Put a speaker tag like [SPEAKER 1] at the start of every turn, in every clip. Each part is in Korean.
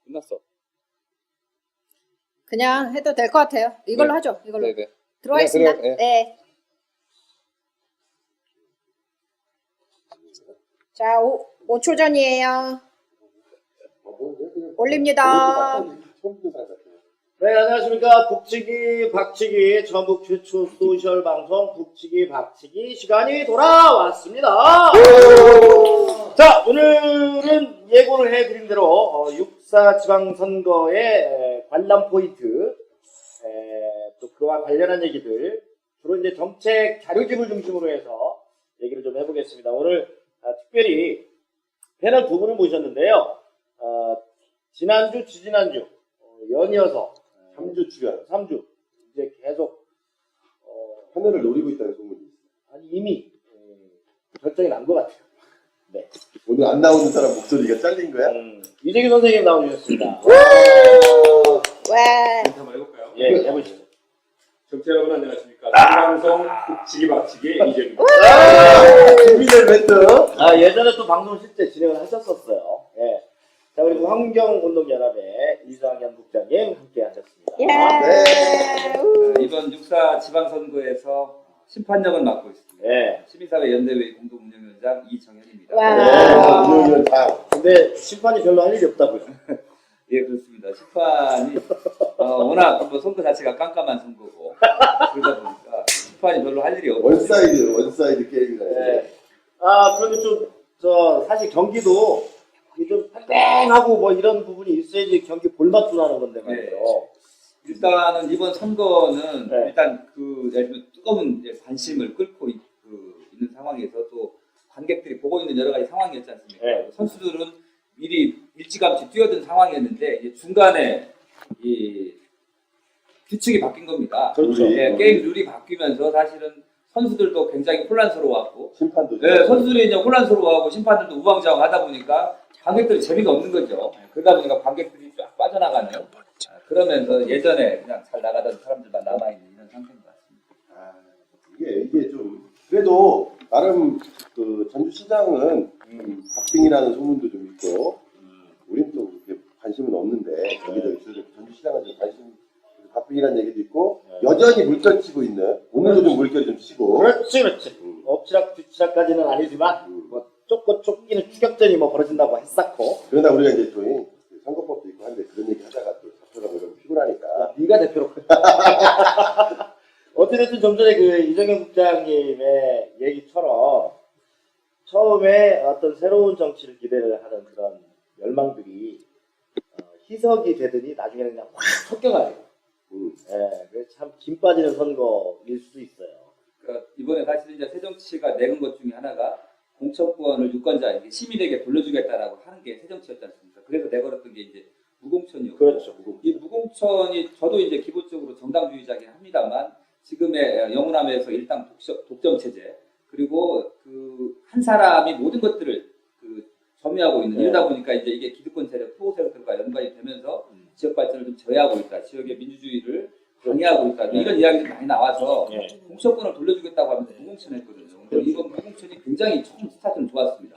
[SPEAKER 1] 끝났어.
[SPEAKER 2] 그냥 해도 될 것 같아요. 이걸로
[SPEAKER 1] 네.
[SPEAKER 2] 하죠. 이걸로.
[SPEAKER 1] 네네.
[SPEAKER 2] 들어가겠습니다.
[SPEAKER 1] 그냥
[SPEAKER 2] 네. 자, 5초 전이에요. 올립니다.
[SPEAKER 3] 네, 안녕하십니까. 북치기, 박치기, 전국 최초 소셜 방송 북치기, 박치기 시간이 돌아왔습니다. 자, 오늘은 예고를 해드린 대로 6.4 지방선거의 관람 포인트, 또 그와 관련한 얘기들, 주로 이제 정책 자료집을 중심으로 해서 얘기를 좀 해보겠습니다. 오늘 특별히 패널 두 분을 모셨는데요. 지난주, 지지난주 연이어서 3주 출연, 3주 이제 계속
[SPEAKER 4] 하늘을 노리고 있다는 소문이 있어요.
[SPEAKER 3] 아니 이미 결정이 난 것 같아요. 네.
[SPEAKER 4] 오늘 안 나오는 사람 목소리가 잘린 거야?
[SPEAKER 3] 이재규 선생님 나오셨습니다.
[SPEAKER 2] 와.
[SPEAKER 1] 멘트 한번 해볼까요?
[SPEAKER 3] 예, 해보시죠.
[SPEAKER 1] 정치 여러분 안녕하십니까? 생방송 북치기 박치기 이재입니다.
[SPEAKER 4] 준비된 멘트.
[SPEAKER 3] 예전에 또 방송 실제 진행을 하셨었어요. 예. 자, 그리고 환경운동연합의 이상현 국장님 함께 하셨습니다.
[SPEAKER 2] 예.
[SPEAKER 4] 네.
[SPEAKER 5] 이번 6.4 지방선거에서 심판력을 맡고 있습니다.
[SPEAKER 3] 예.
[SPEAKER 5] 시민사회 연대회 공동운영위원장 이정현입니다.
[SPEAKER 2] 와.
[SPEAKER 4] 운영위원장.
[SPEAKER 3] 근데 심판이 별로 할 일이 없다고요.
[SPEAKER 5] 예, 그렇습니다. 심판이 워낙 뭐 선거 자체가 깜깜한 선거고 그러다 보니까 심판이 별로 할 일이 없고
[SPEAKER 4] 원사이드 게임이라.
[SPEAKER 3] 예. 그런데 좀, 사실 경기도 좀 뺑뺑하고 뭐 이런 부분이 있어야지 경기 볼맛도 나는 건데 말이에요.
[SPEAKER 5] 일단은 이번 선거는
[SPEAKER 3] 네.
[SPEAKER 5] 일단 예를 들면 뜨거운 관심을 끌고 있는 상황에서 또 관객들이 보고 있는 여러 가지 상황이었지 않습니까?
[SPEAKER 3] 네.
[SPEAKER 5] 선수들은 미리 일찌감치 뛰어든 상황이었는데 이제 중간에 이 규칙이 바뀐 겁니다.
[SPEAKER 3] 그렇죠.
[SPEAKER 5] 네, 게임 룰이 바뀌면서 사실은 선수들도 굉장히 혼란스러워하고
[SPEAKER 4] 심판도.
[SPEAKER 5] 네, 선수들이 이제 혼란스러워하고 심판들도 우왕좌왕하다 보니까 관객들이 재미가 없는 거죠. 그러다 보니까 관객들이 쫙 빠져나가는 그러면서 예전에 그냥 잘 나가던 사람들만 남아있는 이런 상태인 것 같습니다.
[SPEAKER 4] 이게 좀 그래도 나름 그 전주시장은 박빙이라는 소문도 좀 있고 우린 또 그렇게 관심은 없는데 여기저기 전주시장은 좀 관심 박빙이라는 얘기도 있고 여전히 물결 치고 있는 오늘도 좀 물결 좀 치고.
[SPEAKER 3] 그렇지. 엎치락 뒤치락까지는 아니지만 뭐 쫓고 쫓기는 추격전이 뭐 벌어진다고 했었고.
[SPEAKER 4] 그러다 우리가 이제 또 선거법도 있고 한데 그런 얘기 하다가 또 잡혀가고 이러면 피곤하니까.
[SPEAKER 3] 네가 대표로. 어찌됐든 좀 전에 그 이정현 국장님의 얘기처럼 처음에 어떤 새로운 정치를 기대를 하는 그런 열망들이 희석이 되더니 나중에는 그냥 확 섞여가지고. 그래서 참 김 빠지는 선거일 수도 있어요.
[SPEAKER 5] 그러니까 이번에 사실은 이제 새정치가 내건 것 중에 하나가 공천권을 유권자에게 시민에게 돌려주겠다라고 하는 게 새정치였지 않습니까? 그래서 내걸었던 게 이제 무공천이었고.
[SPEAKER 3] 그렇죠.
[SPEAKER 5] 이 무공천이 저도 이제 기본적으로 정당주의자긴 합니다만 지금의 영호남에서 일당 독점 체제 그리고 그 한 사람이 모든 것들을 점유하고 있는 이러다 보니까 이제 이게 기득권 세력, 투호 세력들과 연관이 되면서 지역 발전을 좀 저해하고 있다. 지역의 민주주의를 방해하고 있다. 이런 이야기들이 많이 나와서 공천권을 돌려주겠다고 하면서 무공천했거든요. 근데 이번 무공천이 굉장히 처음 스타트는 좋았습니다.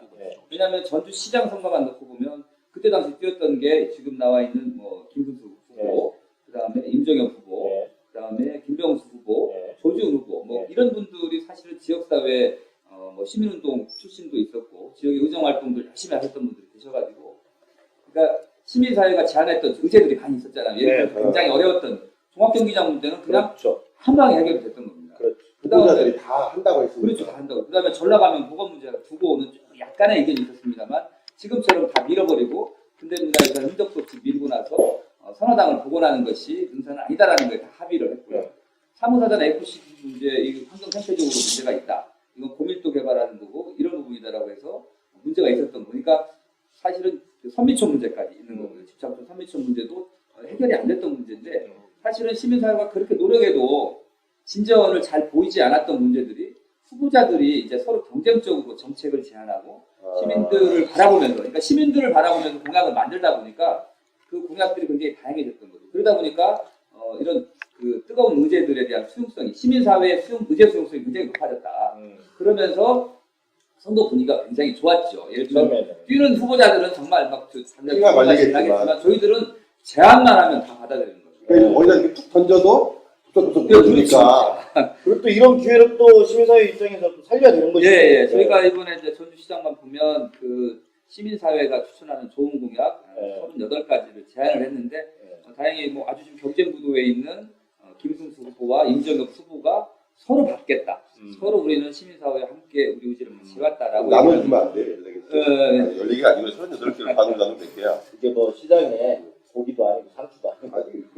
[SPEAKER 5] 왜냐하면 전주시장 선거만 놓고 보면 그때 당시 뛰었던 게 지금 나와 있는 뭐 김근수 후보, 그다음에 임정영 후보, 그다음에 김병수 후보, 조지훈 후보, 뭐 이런 분들이 사실은 지역사회 뭐 시민운동 출신도 있었고 지역의 의정활동들 열심히 하셨던 분들이 계셔가지고 그러니까 시민사회가 제안했던 의제들이 많이 있었잖아요. 예를 들어 굉장히 어려웠던 종합경기장 문제는 그냥
[SPEAKER 3] 그렇죠.
[SPEAKER 5] 한 방에 해결이 됐던 겁니다.
[SPEAKER 3] 그렇죠.
[SPEAKER 4] 후보자들이 다 한다고 했습니다.
[SPEAKER 5] 그렇죠. 다 한다고. 그 다음에 전라가면 보건 문제가 두고 오는 약간의 의견이 있었습니다만 지금처럼 다 밀어버리고 근대문화에서 흔적도 없이 밀고 나서 선화당을 복원하는 것이 능사는 아니다라는 거에 다 합의를 했고요. 사무사단 FC 문제, 이 환경 생태적으로 문제가 있다. 이건 고밀도 개발하는 거고 이런 부분이다라고 해서 문제가 있었던 거니까 사실은 선미촌 문제까지 있는 거고요. 집착촌 선미촌 문제도 해결이 안 됐던 문제인데 사실은 시민사회가 그렇게 노력해도 진전을 잘 보이지 않았던 문제들이 후보자들이 이제 서로 경쟁적으로 정책을 제안하고 시민들을 바라보면서 그러니까 시민들을 바라보면서 공약을 만들다 보니까 그 공약들이 굉장히 다양해졌던 거죠. 그러다 보니까 이런 그 뜨거운 의제들에 대한 수용성이 시민사회의 의제 수용성이 굉장히 높아졌다. 그러면서 선거 분위기가 굉장히 좋았죠. 예를 들면
[SPEAKER 3] 처음에는.
[SPEAKER 5] 뛰는 후보자들은 정말 막
[SPEAKER 4] 피가 말리겠지만.
[SPEAKER 5] 하겠지만 저희들은 제안만 하면 다 받아들이는 거죠.
[SPEAKER 4] 그러니까 거기다 이렇게 툭 던져도 툭툭툭
[SPEAKER 5] 그렇죠.
[SPEAKER 4] 보여주니까.
[SPEAKER 3] 그리고 또 이런 기회를 또 시민사회 입장에서 또 살려야 되는 거죠.
[SPEAKER 5] 예. 저희가 이번에 이제 전주시장만 보면 그 시민사회가 추천하는 좋은 공약
[SPEAKER 3] 네.
[SPEAKER 5] 38가지를 제안을 했는데 다행히 뭐 아주 좀 경쟁 구도에 있는 김승수 후보와 임정엽 후보가 서로 받겠다. 서로 우리는 시민사회와 함께 우리 의지를 같이 해왔다라고.
[SPEAKER 4] 나눠주면 안 돼.
[SPEAKER 5] 네.
[SPEAKER 4] 열리기가 아니고 38개를 나누면 될 거야.
[SPEAKER 3] 이게 뭐 시장에 고기도 아니고 상추도 아니고.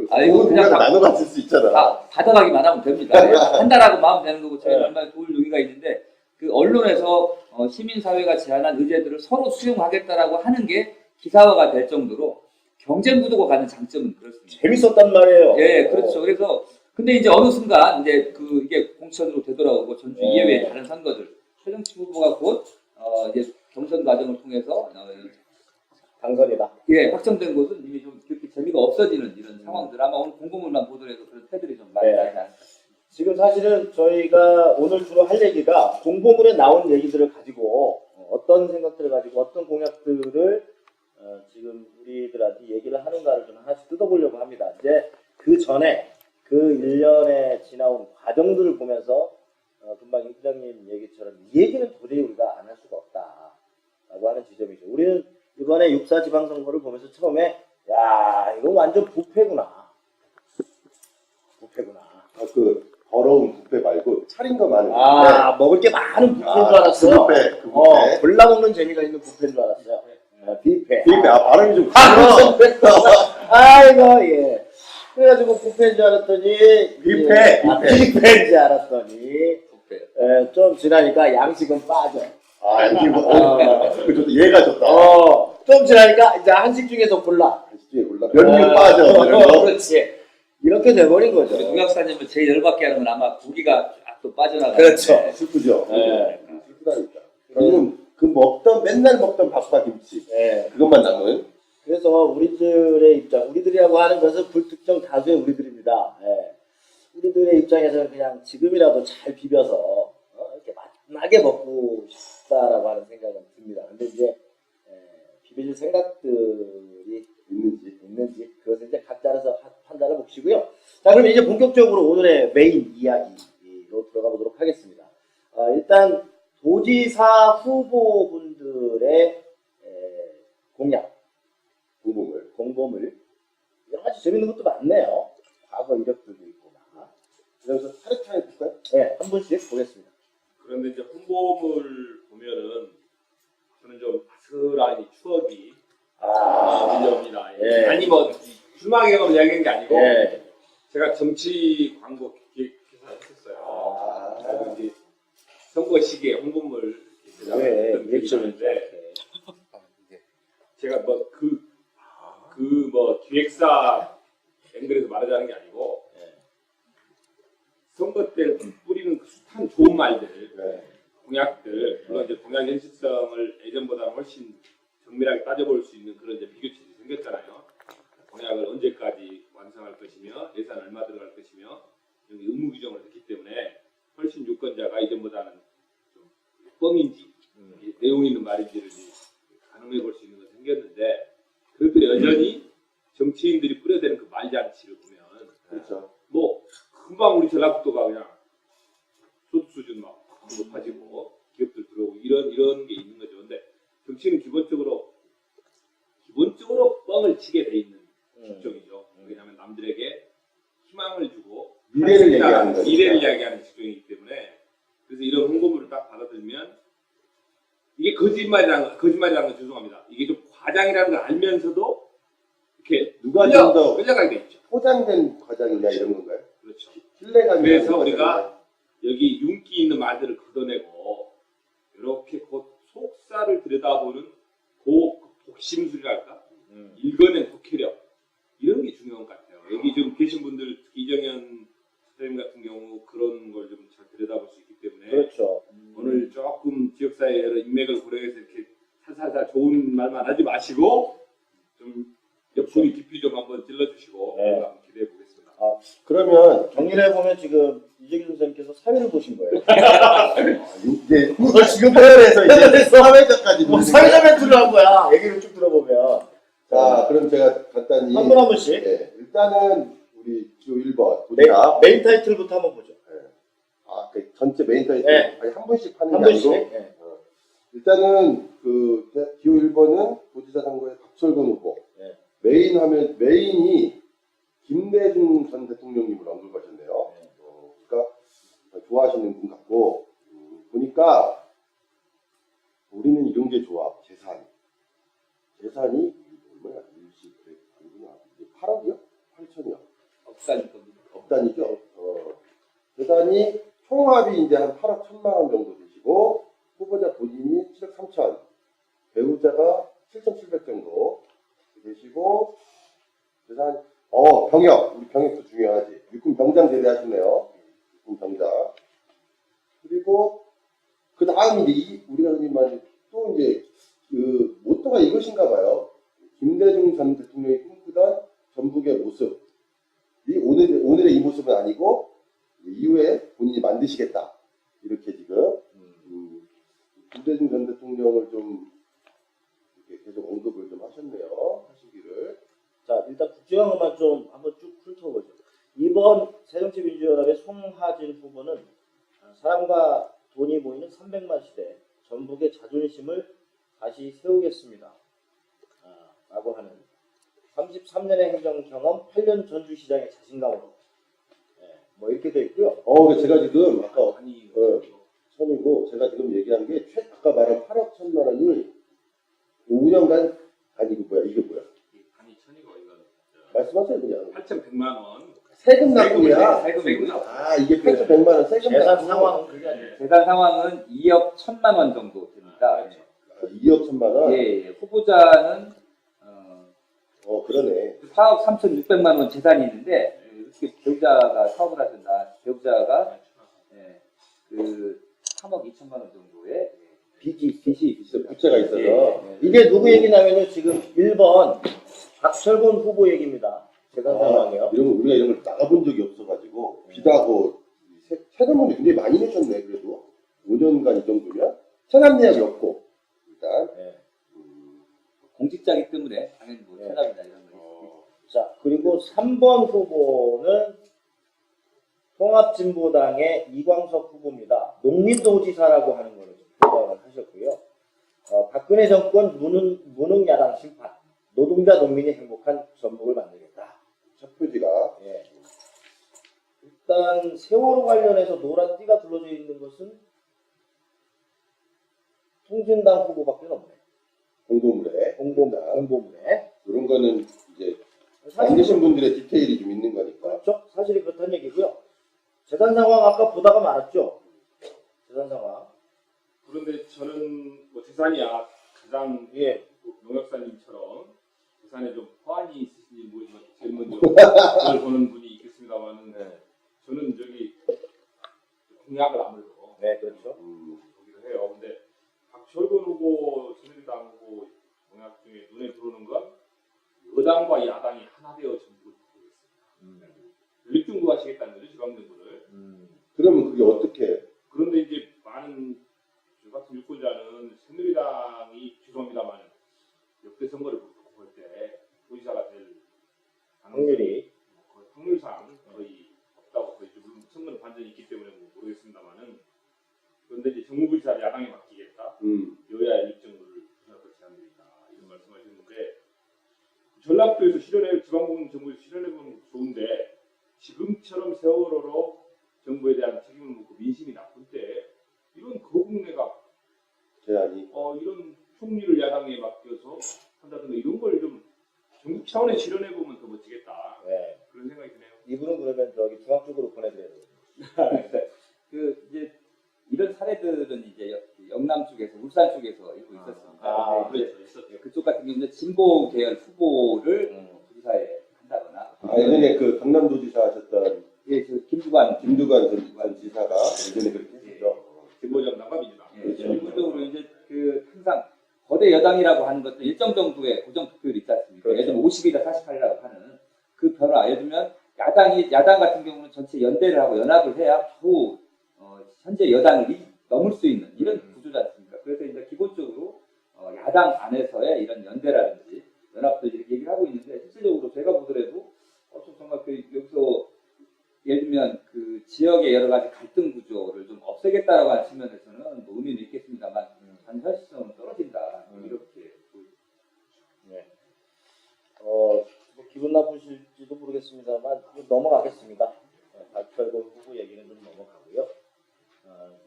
[SPEAKER 5] 아이고,
[SPEAKER 4] 그건
[SPEAKER 5] 그냥
[SPEAKER 4] 그냥 나눠 갔을 수 있잖아.
[SPEAKER 5] 다 받아가기만 하면 됩니다. 한다라고 마음 되는 거고 저희가 얼마나 도울 용의가 있는데 그 언론에서 시민사회가 제안한 의제들을 서로 수용하겠다라고 하는 게 기사화가 될 정도로 경쟁 구도가 가는 장점은 그렇습니다.
[SPEAKER 3] 재밌었단 말이에요.
[SPEAKER 5] 예, 그렇죠. 그래서 근데 이제 어느 순간 이제 이게 공천으로 되돌아오고 전주 이외의 다른 선거들 최정치 후보가 곧 이제 경선 과정을 통해서
[SPEAKER 3] 당선이다.
[SPEAKER 5] 예, 확정된 곳은 이미 좀 그렇게 재미가 없어지는 이런 상황들 아마 오늘 공고문만 보더라도 그런 태들이 좀 많이
[SPEAKER 3] 네.
[SPEAKER 5] 나지 않을까.
[SPEAKER 3] 지금 사실은 저희가 오늘 주로 할 얘기가 공보물에 나온 얘기들을 가지고 어떤 생각들을 가지고 어떤 공약들을 지금 우리들한테 얘기를 하는가를 좀 하나씩 뜯어보려고 합니다. 이제 그 전에 그 1년에 지나온 과정들을 보면서 금방 임 부장님 얘기처럼 이 얘기는 도저히 우리가 안 할 수가 없다라고 하는 지점이죠. 우리는 이번에 6.4 지방선거를 보면서 처음에 야 이거 완전 부패구나.
[SPEAKER 4] 그 더러운 뷔페 말고 차린 거 많은
[SPEAKER 3] 먹을 게 많은 뷔페인 줄 알았어요.
[SPEAKER 4] 그 뷔페.
[SPEAKER 3] 골라먹는 재미가 있는 뷔페인 줄 알았어요. 뷔페.
[SPEAKER 4] 뷔페. 발음이 좀
[SPEAKER 3] 아이고, 예. 그래가지고 뷔페인 줄 알았더니,
[SPEAKER 4] 뷔페.
[SPEAKER 3] 뷔페인 줄 알았더니, 좀 지나니까 양식은 빠져.
[SPEAKER 4] 양기 그 좋다. 얘가 좋다.
[SPEAKER 3] 좀 지나니까 이제 한식 중에서 골라.
[SPEAKER 4] 한식중에 골라. 면류 빠져. 이런 거.
[SPEAKER 3] 그렇지. 이렇게 돼버린 거죠.
[SPEAKER 5] 동양사님은 제일 열받게 하는 건 아마 고기가 또 빠져나가는.
[SPEAKER 3] 그렇죠.
[SPEAKER 4] 슬프죠.
[SPEAKER 3] 네.
[SPEAKER 4] 슬프다니까. 그러면 맨날 먹던 밥과 김치.
[SPEAKER 3] 네.
[SPEAKER 4] 그것만 남은.
[SPEAKER 3] 그래서 우리들의 입장, 우리들이라고 하는 것은 불특정 다수의 우리들입니다. 예. 우리들의 입장에서는 그냥 지금이라도 잘 비벼서 이렇게 맛나게 먹고 싶다라고 하는 생각은 듭니다. 근데 이제 비벼질 생각들이 있는지 그것은 이제 각자 알아서 판단을 몫이고요. 자, 그럼 이제 본격적으로 오늘의 메인 이야기로 들어가 보도록 하겠습니다. 일단 도지사 후보분들의 공약, 공보물 여러 가지 재밌는 것도 많네요. 과거 이력들도 있고 막.
[SPEAKER 4] 그래서 차례차례 볼까요?
[SPEAKER 3] 네, 한 분씩 보겠습니다.
[SPEAKER 1] 그런데 이제 홍보물 보면은 저는 좀 아슬한 추억이 밀려옵니다.
[SPEAKER 3] 예.
[SPEAKER 1] 아니 뭐 출마 경험 이야기한 게 아니고
[SPEAKER 3] 예.
[SPEAKER 1] 제가 정치 광고 기획회사 했었어요. 그래서 이제 선거 시기에 홍보물
[SPEAKER 3] 왜
[SPEAKER 1] 제작을
[SPEAKER 3] 리액션인데?
[SPEAKER 1] 제가 뭐 뭐 기획사 앵글에서 말하자는 게 아니고 선거 때 뿌리는 그 숱한 좋은 말들, 공약들, 물론 이제 공약 현실성을 예전보다는 훨씬 정밀하게 따져볼 수 있는 그런 이제 비교치들이 생겼잖아요. 공약을 언제까지 완성할 것이며 예산 얼마 들어갈 것이며 여기 의무 규정을 했기 때문에 훨씬 유권자가 이전보다는 좀 뻥인지 내용 있는 말인지를 가늠해 볼 수 있는 건 생겼는데 그래도 여전히 정치인들이 뿌려대는 그 말잔치를 보면
[SPEAKER 4] 그렇죠.
[SPEAKER 1] 뭐 금방 우리 전라북도가 그냥 소득 수준 막 높아지고 기업들 들어오고 이런 게 있는 거죠. 근데 정치는 기본적으로 뻥을 치게 돼 있는 직종이죠. 왜냐하면 남들에게 희망을 주고
[SPEAKER 4] 미래를 얘기하는 거죠.
[SPEAKER 1] 미래를 이야기하는 직종이기 때문에 그래서 이런 홍보물을 딱 받아들면 이게 거짓말이라는 건 죄송합니다. 이게 좀 과장이라는 걸 알면서도 이렇게
[SPEAKER 4] 누가 좀 더
[SPEAKER 1] 끌려가게 돼 있죠.
[SPEAKER 4] 포장된 과장이냐 이런 건가요?
[SPEAKER 1] 그렇죠.
[SPEAKER 4] 신뢰감이.
[SPEAKER 1] 그래서 우리가 여기 윤기 있는 말들을 걷어내고 이렇게 곧 속사를 들여다보는 독심술이랄까 읽어낸 독해력 이런 게 중요한 것 같아요. 여기 좀 계신 분들 이정현 선생님 같은 경우 그런 걸 좀 잘 들여다볼 수 있기 때문에
[SPEAKER 3] 그렇죠.
[SPEAKER 1] 오늘 조금 지역사회의 여러 인맥을 고려해서 이렇게 살살살 좋은 말만 하지 마시고 좀 옆구리 깊이 좀 한번 찔러주시고 한번 기대해 보겠습니다.
[SPEAKER 4] 그러면
[SPEAKER 3] 정리를 해보면 지금 이재규 선생님께서 사회를 보신 거예요.
[SPEAKER 4] 이제 지금 패널에서 이제 사회자까지
[SPEAKER 3] 뭐 사회자 멘트를 한 거야. 얘기를 쭉 들어보면.
[SPEAKER 4] 자, 그럼 제가 간단히
[SPEAKER 3] 한 분 한 분씩.
[SPEAKER 4] 네, 일단은 우리 기호 1번 보자.
[SPEAKER 3] 메인 타이틀부터 한번 보죠.
[SPEAKER 4] 그 전체 메인 타이틀
[SPEAKER 3] 네.
[SPEAKER 4] 아니 한 분씩 하는
[SPEAKER 3] 한
[SPEAKER 4] 게
[SPEAKER 3] 분씩.
[SPEAKER 4] 아니고
[SPEAKER 3] 네.
[SPEAKER 4] 일단은 그 기호 1번은 도지사 선거의 박철근 후보.
[SPEAKER 3] 네.
[SPEAKER 4] 메인이 김대중 전 대통령님을 언급하셨네요.
[SPEAKER 3] 네.
[SPEAKER 4] 그러니까 좋아하시는 분 같고 보니까 우리는 이런 게 좋아. 재산이 얼마야? 8억이요? 8천이요?
[SPEAKER 5] 업산 겁니다.
[SPEAKER 4] 업단이죠. 재산이 총합이 이제 한 8억 1천만 원 정도 되시고 후보자 본인이 7억 3천, 배우자가 7,700 정도 되시고 재산 병역, 우리 병역도 중요하지. 육군 병장 제대하셨네요. 육군 병장. 그리고 그 다음 이제 우리가 흔히 말하는 또 이제 그 모토가 이것인가 봐요. 김대중 전 대통령이 꿈꾸던 전북의 모습. 오늘의 이 모습은 아니고 이후에 본인이 만드시겠다. 이렇게 지금 김대중 전 대통령을 좀 이렇게 계속 언급을 좀 하셨네요. 하시기를.
[SPEAKER 3] 자, 일단 국정원만 좀 한번 쭉 훑어보죠. 이번 새정치민주연합의 송하진 후보는 사람과 돈이 모이는 300만 시대 전북의 자존심을 다시 세우겠습니다. 라고 하는 33년의 행정 경험, 8년 전주시장의 자신감으로. 뭐 이렇게 돼 있고요.
[SPEAKER 4] 제가 지금 아까
[SPEAKER 1] 아니
[SPEAKER 4] 처음이고 제가 지금 얘기한 게 아까 말한 8억 1천만 원이 5년간 아니고 뭐야 이게 뭐야?
[SPEAKER 1] 아니 천이고 이건
[SPEAKER 4] 말씀하세요 그냥.
[SPEAKER 1] 8,100만 원.
[SPEAKER 4] 세금 납부야.
[SPEAKER 5] 세금이고요.
[SPEAKER 4] 이게 8,100만 원 세금
[SPEAKER 3] 재산
[SPEAKER 4] 납부.
[SPEAKER 3] 상황은 그게 아니에요.
[SPEAKER 5] 재산 상황은 2억 1천만 원 정도 됩니다.
[SPEAKER 4] 2억 1천만 원.
[SPEAKER 5] 예, 후보자는
[SPEAKER 4] 그러네.
[SPEAKER 5] 4억 3,600만 원 재산이 있는데 이렇게 배우자가 사업을 하신다. 배우자가 그 3억 2천만 원 정도의
[SPEAKER 3] 빚이
[SPEAKER 5] 있어요.
[SPEAKER 4] 부채가 있어서.
[SPEAKER 5] 예.
[SPEAKER 3] 이게 누구 얘기냐면요. 지금 1번 박철근 후보 얘기입니다. 재산 상황이요.
[SPEAKER 4] 우리가 이런 걸 나가본 적이 없어가지고 비다고 세금을 굉장히 많이 내셨네. 그래도 5년간 이 정도면 체납 내역이 없고 일단.
[SPEAKER 5] 공직자이기 때문에 당연히 뭐
[SPEAKER 3] 네.
[SPEAKER 5] 체납이나 이런 거 있고.
[SPEAKER 3] 자, 그리고 3번 후보는 통합진보당의 이광석 후보입니다. 농민도지사라고 하는 거를 표방을 하셨고요. 박근혜 정권 무능 야당 심판, 노동자 농민이 행복한 전북을 만들겠다.
[SPEAKER 4] 첫 표지가
[SPEAKER 3] 예. 일단 세월호 관련해서 노란 띠가 둘러져 있는 것은 통진당 후보밖에 없네.
[SPEAKER 4] 공보물에
[SPEAKER 3] 공보물에.
[SPEAKER 4] 이런 거는 이제 만드신 분들의 디테일이 좀 있는 거니까.
[SPEAKER 3] 그렇죠? 사실이 그렇다는 얘기고요. 재산 상황 아까 보다가 말았죠. 재산 상황.
[SPEAKER 1] 그런데 저는 뭐 재산이야 가장
[SPEAKER 3] 예.
[SPEAKER 1] 농약사님처럼 재산에 좀 호환이 있으신지 모르지만 제일 먼저 그걸 보는 분이 있겠습니다만은 저는 저기 공약을 아무래도
[SPEAKER 3] 네, 그렇죠.
[SPEAKER 1] 보기로 해요. 근데 박철근 후보, 새누리당 후보 공약 중에 눈에 들어오는 건 여당과 야당이 하나 되어 정부를 바꾸고 있습니다. 일중부하시겠다는 거죠, 지방정부를.
[SPEAKER 4] 그러면 그게 어떻게?
[SPEAKER 1] 그런데 이제 많은 저 같은 유권자는 새누리당이 죄송합니다만 역대 선거를 볼 때 도지사가 될
[SPEAKER 3] 확률이
[SPEAKER 1] 거의 확률상 거의 없다고 거의 물론 선거는 반전이 있기 때문에 모르겠습니다만은 그런데 이제 정무부지사를 야당에 맡기겠다. 여야 일정부를 분석을 제한드린다 이런 말씀하셨는데 전라도에서 지방정부에서 실현해보면 좋은데 지금처럼 세월호로 정부에 대한 책임을 묻고 민심이 나쁜 때 이런 거국내가
[SPEAKER 4] 제안이
[SPEAKER 1] 이런 총리를 야당에 맡겨서 한다든가 이런 걸 좀 전국 차원에 실현해보면 더 멋지겠다
[SPEAKER 3] 네.
[SPEAKER 1] 그런 생각이 드네요.
[SPEAKER 3] 이분은 그러면 저기 중앙 쪽으로 보내드려야 되거든요.
[SPEAKER 5] 그 이제 이런 사례들은 이제 영남 쪽에서 울산 쪽에서 일부 있었습니다. 근데 이제
[SPEAKER 1] 있었죠.
[SPEAKER 5] 그쪽 같은 경우는 진보 계열 후보를 도지사에 한다거나.
[SPEAKER 4] 예전에 그 강남도지사 하셨던
[SPEAKER 5] 예, 그 김두관
[SPEAKER 4] 전 지사가 예전에 그렇게 했죠.
[SPEAKER 1] 진보정당과 민주당.
[SPEAKER 5] 일부적으로 이제 그 항상 거대 여당이라고 하는 것도 일정 정도의 고정 투표율이 있지 않습니까?
[SPEAKER 3] 그렇죠.
[SPEAKER 5] 예를 들면 50이다 48이라고 하는 그 변화. 예를 들면 야당 같은 경우는 전체 연대를 하고 연합을 해야 겨우 현재 여당을 넘을 수 있는 이런 구조지 않습니까? 그래서 이제 기본적으로 야당 안에서의 이런 연대라든지 연합들 이렇게 얘기를 하고 있는데 실질적으로 제가 보더라도 정말 여기서 예를 들면 그 지역의 여러 가지 갈등 구조를 좀 없애겠다라고 하는 측면에서는 뭐 의미는 있겠습니다만 현실성은 떨어진다 이렇게 보입니다.
[SPEAKER 3] 네. 뭐 기분 나쁘실지도 모르겠습니다만 넘어가겠습니다. 발표하고 후보 얘기는 좀 넘어가고요.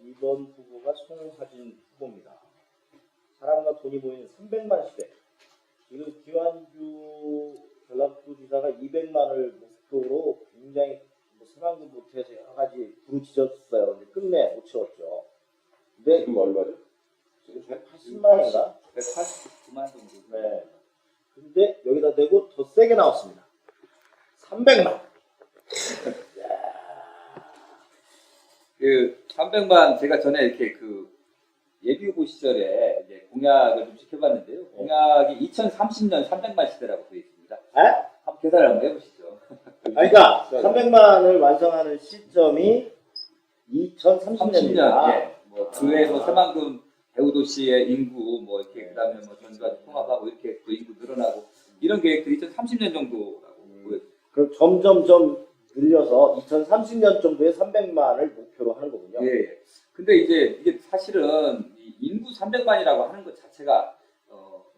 [SPEAKER 3] 2번 후보가 송하진 후보입니다. 사람과 돈이 모이는 300만 시대. 지금 김한주 전남도지사가 200만을 목표로 굉장히 새만금 못해서 여러 가지 부르짖었어요. 근데 끝내 못 채웠죠. 근데
[SPEAKER 4] 지금 얼마죠? 지금
[SPEAKER 3] 180만인가?
[SPEAKER 5] 189만 정도.
[SPEAKER 3] 네. 근데 여기다 대고 더 세게 나왔습니다. 300만.
[SPEAKER 5] 그 300만 제가 전에 이렇게 그 예비 후보 시절에 이제 공약을 좀 지켜봤는데요. 공약이 2030년 300만 시대라고 되어 있습니다. 한번 계산을 한번 해보시죠.
[SPEAKER 3] 그러니까 300만을 완성하는 시점이 2030년입니다.
[SPEAKER 5] 예. 뭐 그외에 뭐 새만금 대우도시의 인구 뭐 이렇게 그다음에 뭐 전주와 통합하고 이렇게 또 인구 늘어나고 이런 계획들이 2030년 정도라고 보여집니다.
[SPEAKER 3] 그럼 점점점 늘려서 2030년 정도에 300만을 목표로 하는 거군요.
[SPEAKER 5] 예, 예. 근데 이제 이게 사실은 이 인구 300만이라고 하는 것 자체가